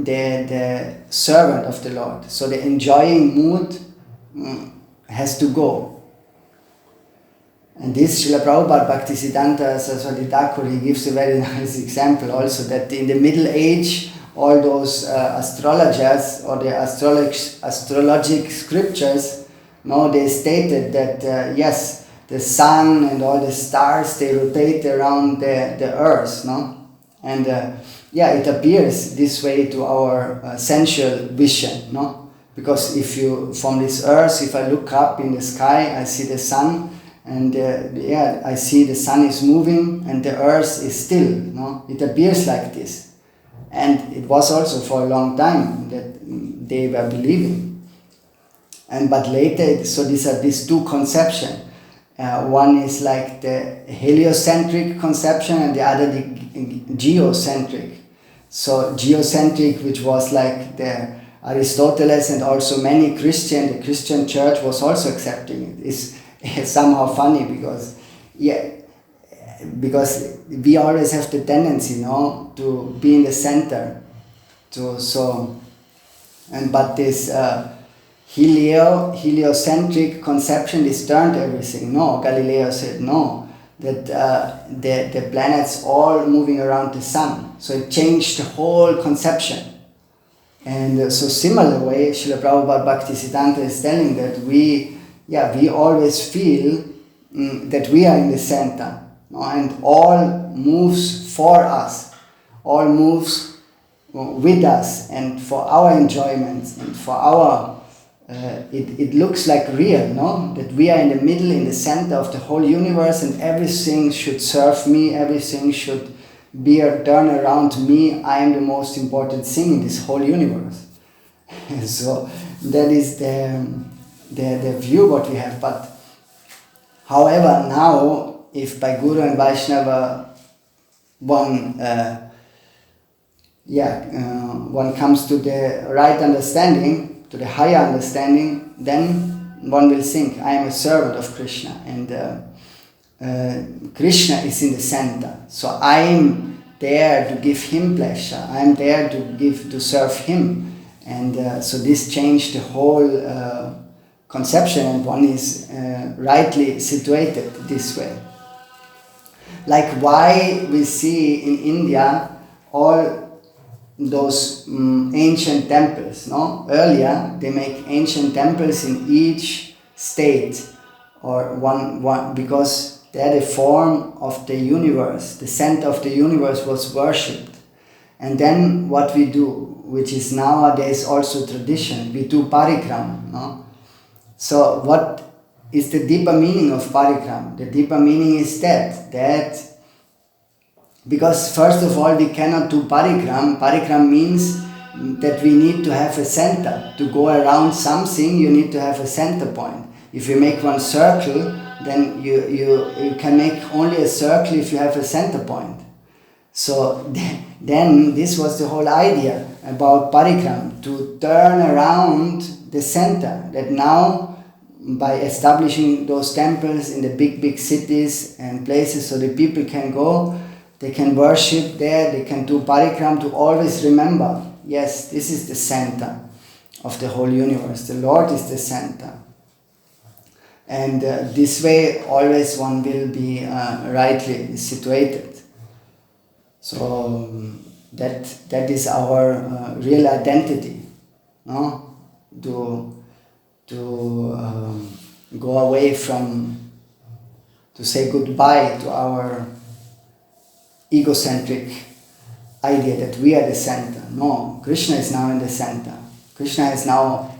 the servant of the Lord. So the enjoying mood has to go. And this Srila Prabhupada Bhaktisiddhanta Saraswati Thakur, he gives a very nice example also, that in the Middle Age, all those astrologers or the astrologic scriptures, they stated that yes, the sun and all the stars, they rotate around the earth, and it appears this way to our sensual vision, because if you, from this earth, if I look up in the sky, I see the sun, and I see the sun is moving and the earth is still, it appears like this. And it was also for a long time that they were believing. But later, so these are these two conceptions. One is like the heliocentric conception and the other the geocentric. So geocentric, which was like the Aristoteles and also many the Christian church was also accepting it. It's somehow funny because we always have the tendency, to be in the center. But this heliocentric conception disturbed everything. No, Galileo said no, that the planets all moving around the sun. So it changed the whole conception. And so similar way, Srila Prabhupada Bhaktisiddhanta is telling that we always feel that we are in the center. And all moves for us, all moves with us and for our enjoyments and for our, it looks like real, that we are in the middle, in the center of the whole universe, and everything should serve me, everything should be turn around me. I am the most important thing in this whole universe. So that is the view what we have. But however, now, if by Guru and Vaishnava one comes to the right understanding, to the higher understanding, then one will think, I am a servant of Krishna, and Krishna is in the center. So I am there to give him pleasure. I am there to serve him, and so this changed the whole conception, and one is rightly situated this way. Like why we see in India all those ancient temples, Earlier they make ancient temples in each state, or one because they're the form of the universe. The center of the universe was worshipped. And then what we do, which is nowadays also tradition, we do parikram, So what is the deeper meaning of parikram? The deeper meaning is that because first of all we cannot do parikram. Parikram means that we need to have a center. To go around something, you need to have a center point. If you make one circle, then you can make only a circle if you have a center point. So then this was the whole idea about parikram, to turn around the center, that now by establishing those temples in the big cities and places, so the people can go, they can worship there, they can do parikram, to always remember, yes, this is the center of the whole universe, the Lord is the center. And this way always one will be rightly situated. So that is our real identity, to go away from, to say goodbye to our egocentric idea that we are the center. No, Krishna is now in the center. Krishna has now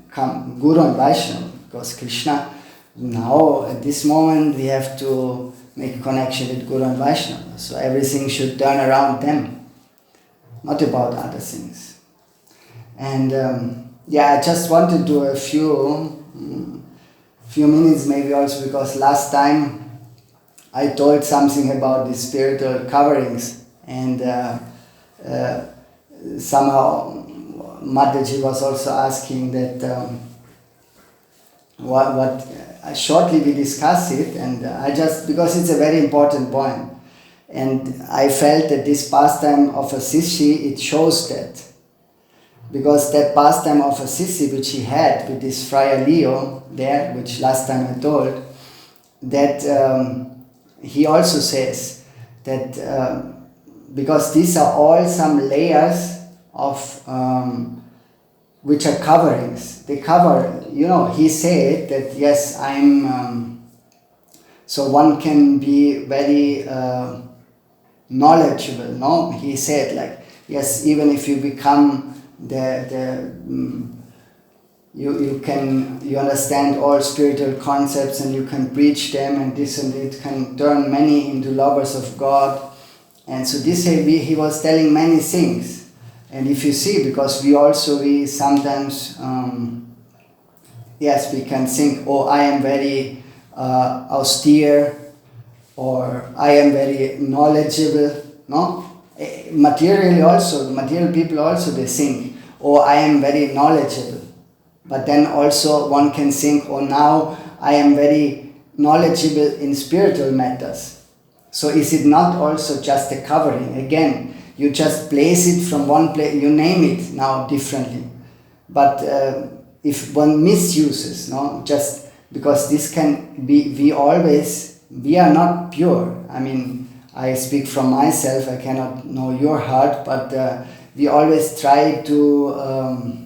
come, Guru and Vaishnava, because Krishna, now at this moment we have to make a connection with Guru and Vaishnava. So everything should turn around them, not about other things. And I just want to do a few minutes maybe also, because last time I told something about the spiritual coverings, and somehow Mataji was also asking that what shortly we discuss it, and I just, because it's a very important point, And I felt that this pastime of Assisi, it shows that. Because that pastime of Assisi, which he had with this Friar Leo there, which last time I told, that he also says that because these are all some layers of which are coverings. They cover, he said that yes, I'm, so one can be very knowledgeable, no? He said like, yes, even if you become you understand all spiritual concepts and you can preach them and this and it can turn many into lovers of God. And so this he was telling many things. And if you see, because we sometimes, yes, we can think, oh, I am very austere, or I am very knowledgeable, no? Material people also, they think, oh, I am very knowledgeable. But then also one can think, oh, now I am very knowledgeable in spiritual matters. So is it not also just a covering? Again, you just place it from one place, you name it now differently. But if one misuses, no, just because this can be, we are not pure. I mean, I speak from myself, I cannot know your heart, but we always try to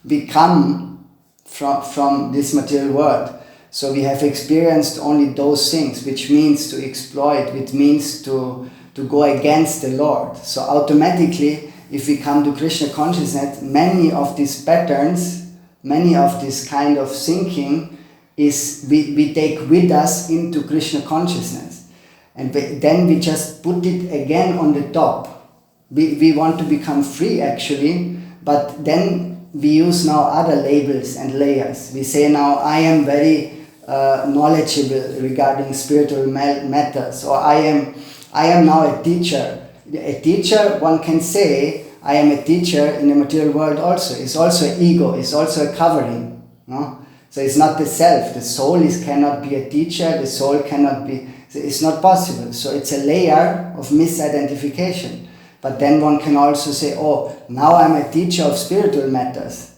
become from this material world. So we have experienced only those things, which means to exploit, which means to go against the Lord. So automatically, if we come to Krishna consciousness, many of these patterns, many of this kind of thinking is we take with us into Krishna consciousness. And then we just put it again on the top. We want to become free actually, but then we use now other labels and layers. We say now, I am very knowledgeable regarding spiritual matters, or I am now a teacher. A teacher, one can say, I am a teacher in the material world also. It's also an ego, it's also a covering. No? So it's not the self. The soul cannot be a teacher, the soul cannot be, it's not possible. So it's a layer of misidentification. But then one can also say, oh, now I'm a teacher of spiritual matters.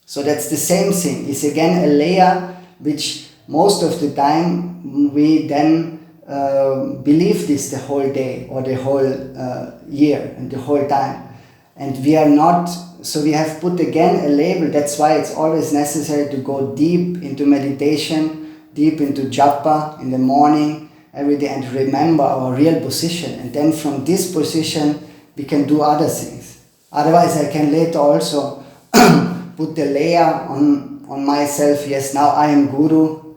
So that's the same thing. It's again a layer which most of the time we then believe this the whole day or the whole year and the whole time. And we are not, so we have put again a label. That's why it's always necessary to go deep into meditation, deep into japa in the morning, every day, and remember our real position. And then from this position, we can do other things. Otherwise, I can later also put the layer on myself. Yes, now I am Guru.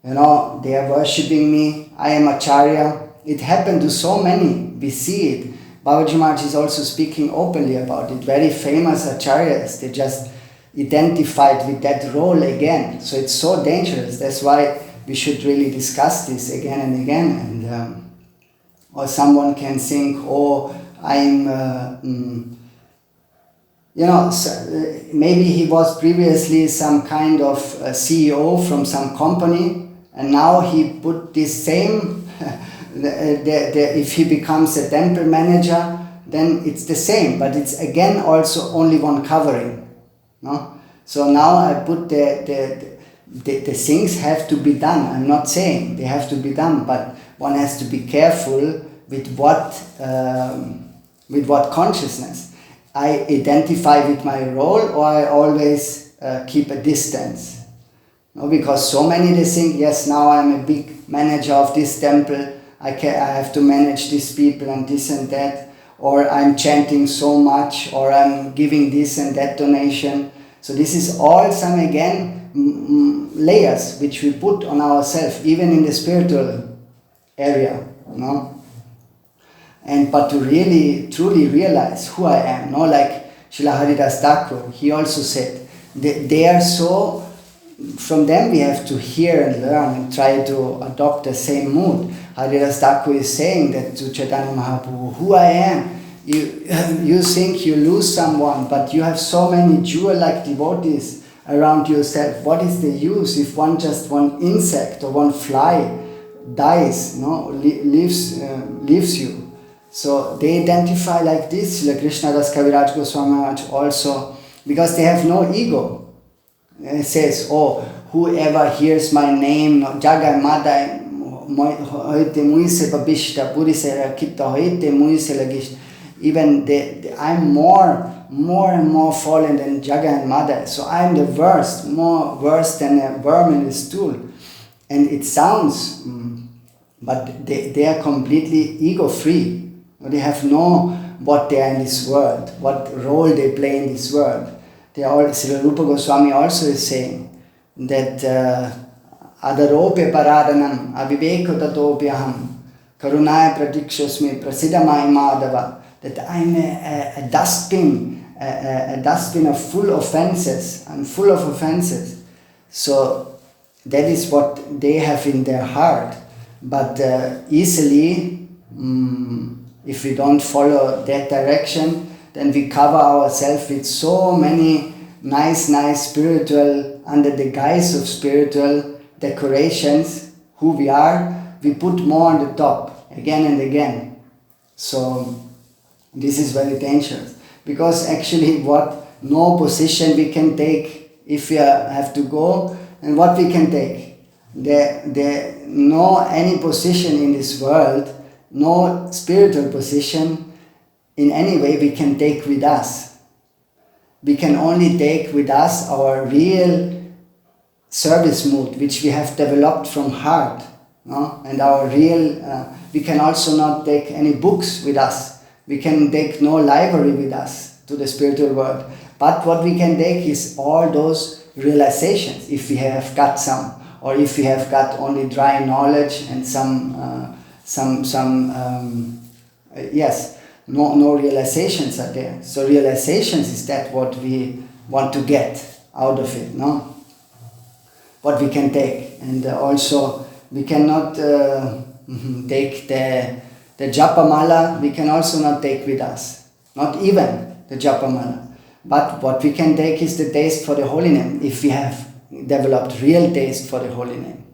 They are worshipping me. I am Acharya. It happened to so many. We see it. Babaji Maharaj is also speaking openly about it. Very famous Acharyas, they just identified with that role again. So it's so dangerous. That's why we should really discuss this again and again. And or someone can think, oh, I'm, maybe he was previously some kind of CEO from some company, and now he put this same, if he becomes a temple manager, then it's the same, but it's again also only one covering. No? So now I put the things have to be done. I'm not saying they have to be done, but one has to be careful with what consciousness. I identify with my role, or I always keep a distance. No, because so many they think, yes, now I'm a big manager of this temple, I have to manage these people and this and that, or I'm chanting so much, or I'm giving this and that donation. So this is all some again layers which we put on ourselves, even in the spiritual area. No? But to really, truly realize who I am, no? Like Srila Haridas Thakur, he also said, they are so, from them we have to hear and learn and try to adopt the same mood. Haridas Thakur is saying that to Chaitanya Mahaprabhu, who I am. You think you lose someone, but you have so many jewel-like devotees around yourself. What is the use if one insect or one fly dies, leaves you. So they identify like this, like Krishna Das Kaviraj Goswami Maharaj also, because they have no ego. It says, oh, whoever hears my name, Jagai Madai, hoite muise babishta, purise rakita, hoite muise lagishta. Even I'm more and more fallen than Jagai and Madai. So I'm the worst, more worse than a worm in a stool. And it sounds, but they are completely ego-free. They have no what they are in this world, what role they play in this world. They are Sri Rupa Goswami also is saying that adarope paradanam aviveko tatopyaham karunaya pratikshasmi prasidamai madava, that I'm a dustbin, a dustbin of full offenses. I'm full of offenses. So that is what they have in their heart. But easily, if we don't follow that direction, then we cover ourselves with so many nice spiritual, under the guise of spiritual decorations, who we are, we put more on the top, again and again. So this is very dangerous, because actually no position we can take if we have to go, and what we can take. No any position in this world, no spiritual position in any way we can take with us. We can only take with us our real service mood, which we have developed from heart. No? And our real, we can also not take any books with us. We can take no library with us to the spiritual world. But what we can take is all those realizations, if we have got some, or if we have got only dry knowledge and no realizations are there. So realizations is that what we want to get out of it, no? What we can take. And also we cannot take the japamala, we can also not take with us. Not even the japamala. But what we can take is the taste for the holy name, if we have developed real taste for the holy name.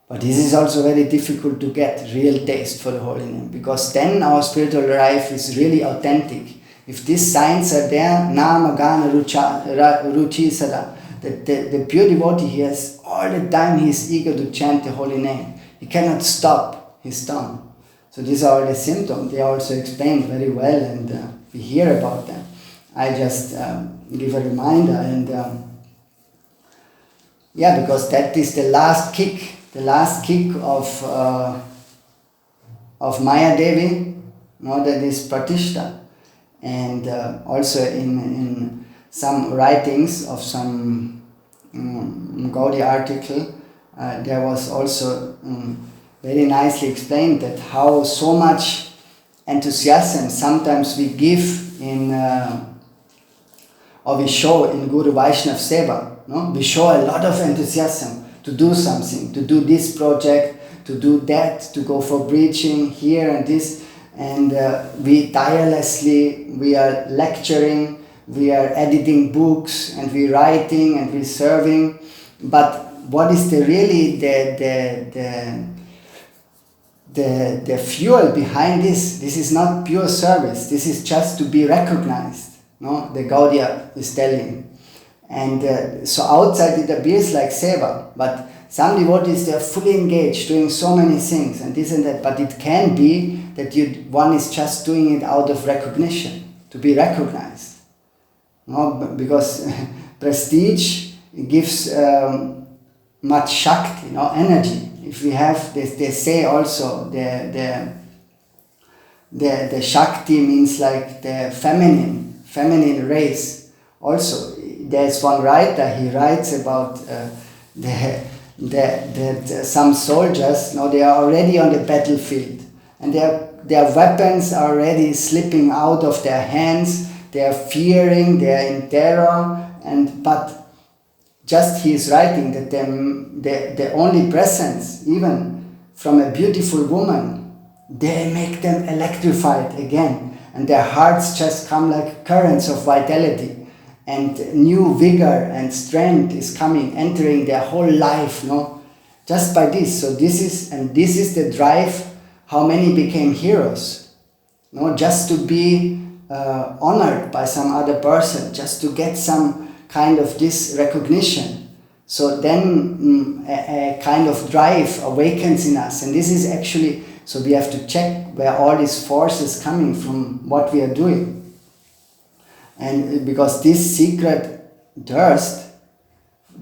But this is also very difficult to get, real taste for the holy name, because then our spiritual life is really authentic. If these signs are there, nama gana ruchi sada, the pure devotee, he has all the time he is eager to chant the holy name. He cannot stop his tongue. So these are all the symptoms. They are also explained very well, and we hear about them. I just give a reminder, and because that is the last kick of Maya Devi, that is Pratishta. And also in some writings of some Gaudiya article, there was also very nicely explained that how so much enthusiasm sometimes we give in or we show in Guru Vaishnav Seva. No? We show a lot of enthusiasm to do something, to do this project, to do that, to go for preaching here and this, and we tirelessly, we are lecturing, we are editing books, and we writing, and we serving. But what is the fuel behind this? This is not pure service. This is just to be recognized. No, the Gaudiya is telling. And so outside it appears like seva, but some devotees, they are fully engaged, doing so many things and this and that, but it can be that one is just doing it out of recognition, to be recognized. No, because prestige gives much shakti, energy. If we have, they say also, the shakti means like the feminine race. Also, there's one writer, he writes about that some soldiers, they are already on the battlefield, and their weapons are already slipping out of their hands. They are fearing, they are in terror, but just he is writing that the only presence, even from a beautiful woman, they make them electrified again, and their hearts just come like currents of vitality. And new vigor and strength is coming, entering their whole life, Just by this. So this is the drive, how many became heroes. No, just to be honored by some other person, just to get some kind of this recognition. So then a kind of drive awakens in us, and this is actually, so we have to check where all these forces coming from, what we are doing. And because this secret thirst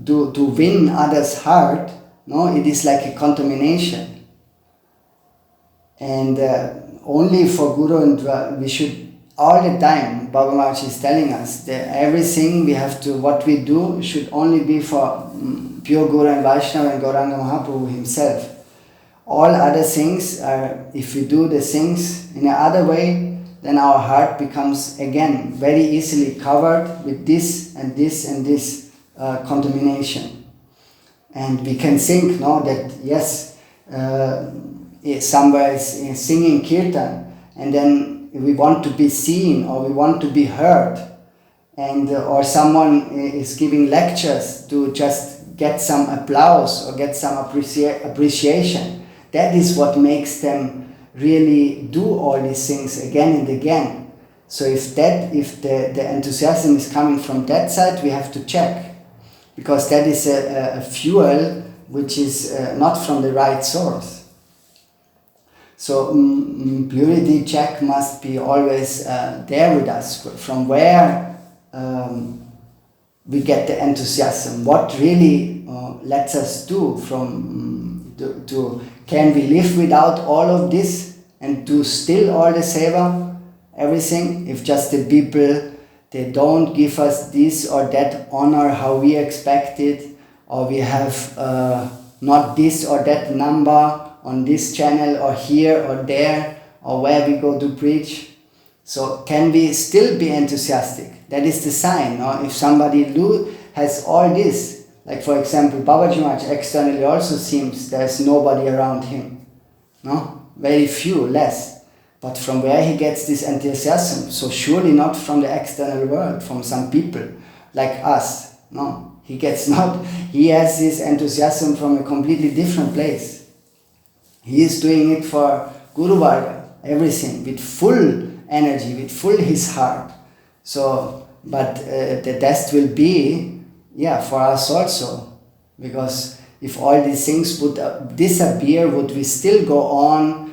to win others' heart, no, it is like a contamination. And only for Guru and we should all the time, Baba Maharaj is telling us that everything we have to, what we do should only be for pure Guru and Vaishnava and Gauranga Mahaprabhu himself. All other things are, if we do the things in another way, then our heart becomes again very easily covered with this and this and this contamination. And we can think, no, that yes, somewhere is singing kirtan, and then we want to be seen or we want to be heard, and or someone is giving lectures to just get some applause or get some appreciation. That is what makes them really do all these things again and again. So if the enthusiasm is coming from that side, we have to check, because that is a fuel which is not from the right source. So purity check must be always there with us, from where we get the enthusiasm, what really lets us do from to can we live without all of this and do still all the seva, everything, if just the people, they don't give us this or that honor how we expect it, or we have not this or that number on this channel or here or there or where we go to preach. So can we still be enthusiastic? That is the sign. No? If somebody has all this, like for example Babaji Maharaj externally also seems there's nobody around him. No? Very few, less. But from where he gets this enthusiasm? So surely not from the external world, from some people like us. No, he has this enthusiasm from a completely different place. He is doing it for Guruvarga, everything, with full energy, with full his heart. So, but the test will be, for us also. Because if all these things would disappear, would we still go on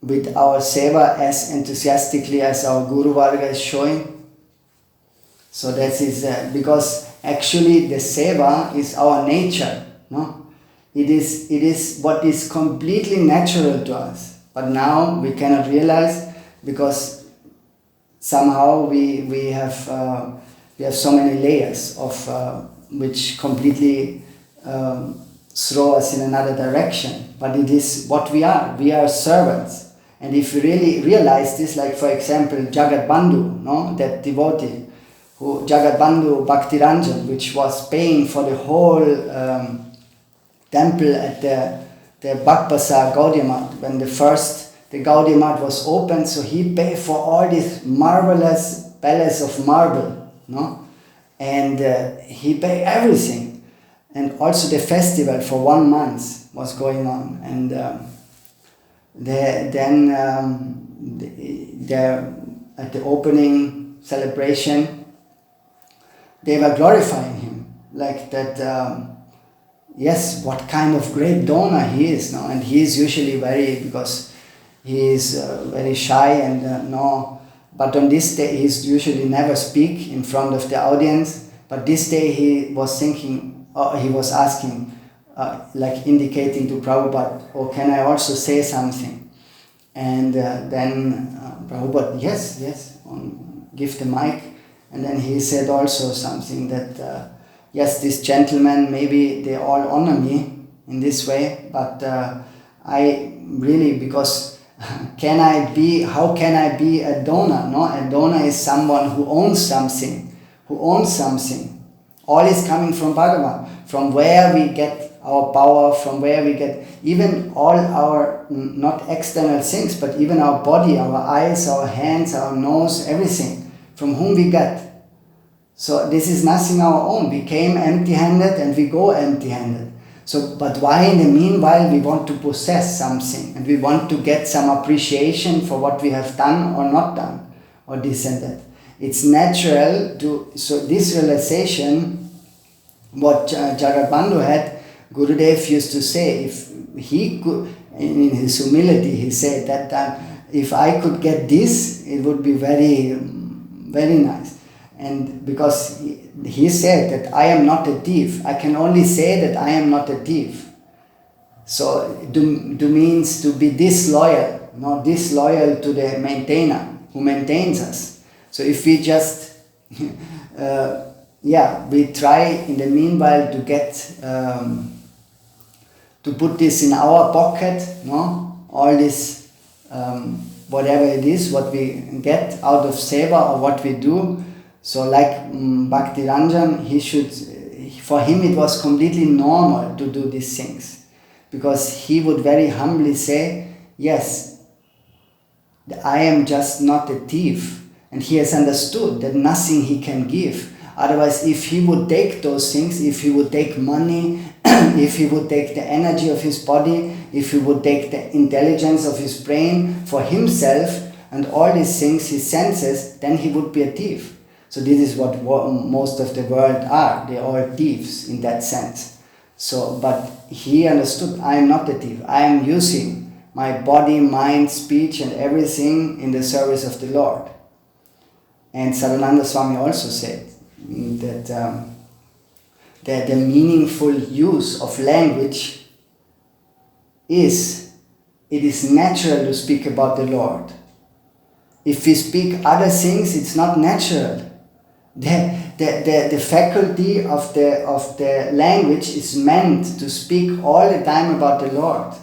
with our seva as enthusiastically as our Guruvarga is showing? So that is, because actually the seva is our nature, no? It is what is completely natural to us, but now we cannot realize, because somehow we have so many layers of which completely throw us in another direction. But it is what we are. We are servants, and if we really realize this, like for example Jagat Bandhu, no, that devotee, who Jagat Bandhu Bhakti Ranjan, which was paying for the whole temple at the Bakbasa Gaudiya Math, when the Gaudiya Math was opened, so he paid for all this marvelous palace of marble, no? And he paid everything. And also the festival for 1 month was going on. And then at the opening celebration, they were glorifying him, like that. Yes, what kind of great donor he is, no? And he is usually because he is very shy and no. But on this day, he usually never speak in front of the audience. But this day he was thinking, he was asking, like indicating to Prabhupada, "Oh, can I also say something?" And then Prabhupada, yes, give the mic. And then he said also something that. Yes, this gentleman, maybe they all honor me in this way, but I really, because how can I be a donor? No, a donor is someone who owns something. All is coming from Bhagavan, from where we get our power, from where we get even all our, not external things, but even our body, our eyes, our hands, our nose, everything, from whom we get. So this is nothing our own. We came empty-handed and we go empty-handed. So, but why in the meanwhile we want to possess something and we want to get some appreciation for what we have done or not done, or this and that. It's natural to, so this realization, what Jagat Bandhu had, Gurudev used to say, if he could, in his humility, he said that if I could get this, it would be very, very nice. And because he said that I am not a thief, I can only say that I am not a thief. So do means to be disloyal, not disloyal to the maintainer who maintains us. So if we just, we try in the meanwhile to get, to put this in our pocket, no, all this, whatever it is, what we get out of seva or what we do. So like Bhakti Ranjan, for him it was completely normal to do these things. Because he would very humbly say, yes, I am just not a thief. And he has understood that nothing he can give. Otherwise, if he would take those things, if he would take money, if he would take the energy of his body, if he would take the intelligence of his brain for himself and all these things, his senses, then he would be a thief. So this is what most of the world are. They are all thieves in that sense. So, but he understood, I am not a thief. I am using my body, mind, speech and everything in the service of the Lord. And Sadananda Swami also said that the meaningful use of language is, it is natural to speak about the Lord. If we speak other things, it's not natural. The faculty of the language is meant to speak all the time about the Lord.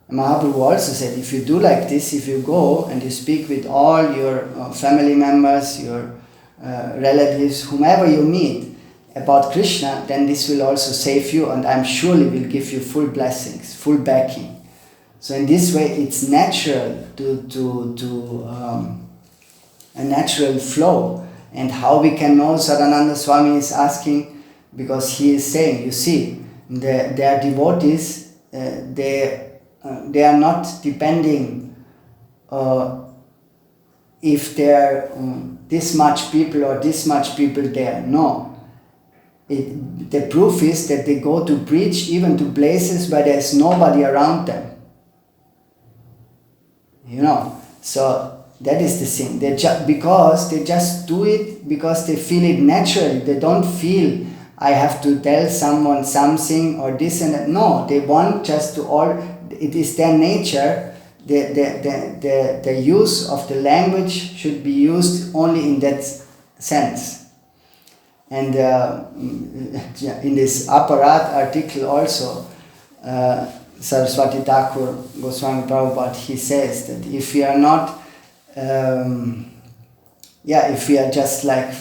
And Mahaprabhu also said, if you do like this, if you go and you speak with all your family members, your relatives, whomever you meet about Krishna, then this will also save you and I'm surely will give you full blessings, full backing. So in this way, it's natural to a natural flow. And how we can know, Sadananda Swami is asking, because he is saying, you see, their devotees, they are not depending if there are this much people or this much people there. No. The proof is that they go to preach even to places where there is nobody around them. You know, so that is the thing. Because they just do it because they feel it naturally. They don't feel I have to tell someone something or this and that. No, they want just to all. It is their nature. The use of the language should be used only in that sense. And in this Aparat article also, Saraswati Thakur Goswami Prabhupada, he says that if we are not if we are just like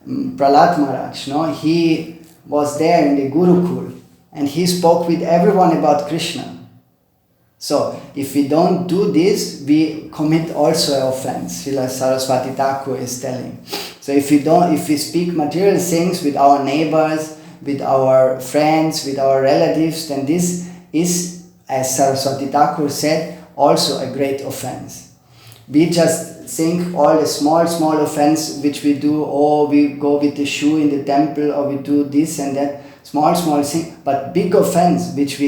Prahlad Maharaj, no, he was there in the Gurukul and he spoke with everyone about Krishna. So if we don't do this, we commit also an offense. Srila Saraswati Thakur is telling. So if we speak material things with our neighbors, with our friends, with our relatives, then this is, as Saraswati Thakur said, also a great offense. We just think all the small offense which we do, or we go with the shoe in the temple, or we do this and that, small thing, but big offense which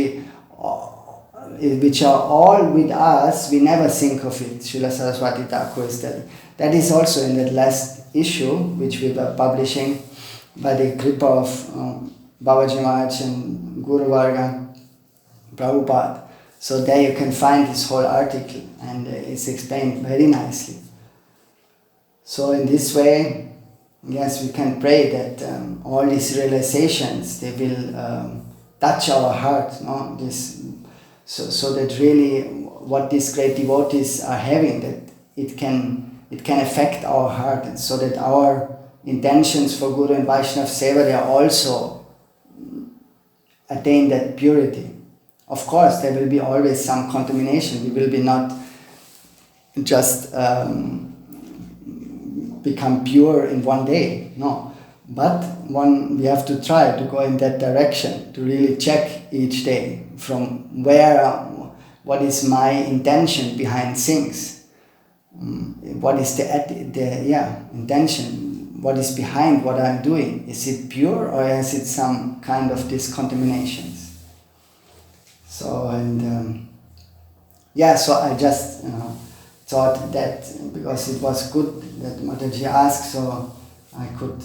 are all with us, we never think of it. Srila Saraswati Thakur is telling. That is also in that last issue which we were publishing by the kripa of Babaji Maharaj and Guruvarga Prabhupada. So there you can find this whole article and it's explained very nicely. So in this way, yes, we can pray that all these realizations, they will touch our heart, no? So that really what these great devotees are having, that it can affect our heart, and so that our intentions for Guru and Vaishnava Seva, they are also attain that purity. Of course, there will be always some contamination. We will be not just become pure in one day, no. But we have to try to go in that direction, to really check each day from what is my intention behind things. What is the intention? What is behind what I'm doing? Is it pure or is it some kind of discontaminations? So so I just thought that because it was good that Mataji asked, so I could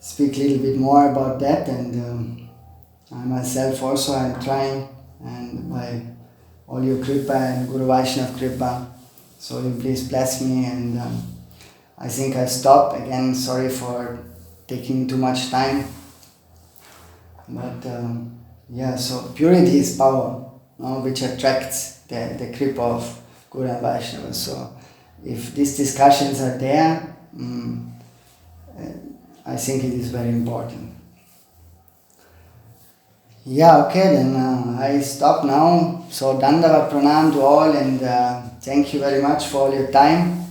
speak a little bit more about that, and I myself also am trying, and by all your Kripa and Guru Vaishnava Kripa, so you please bless me, and I think I stop again. Sorry for taking too much time, but so purity is power, which attracts the Kripa of Guru and Vaishnava. So if these discussions are there, I think it is very important. Yeah, okay, then I stop now. So Dandavat Pranam to all, and thank you very much for all your time.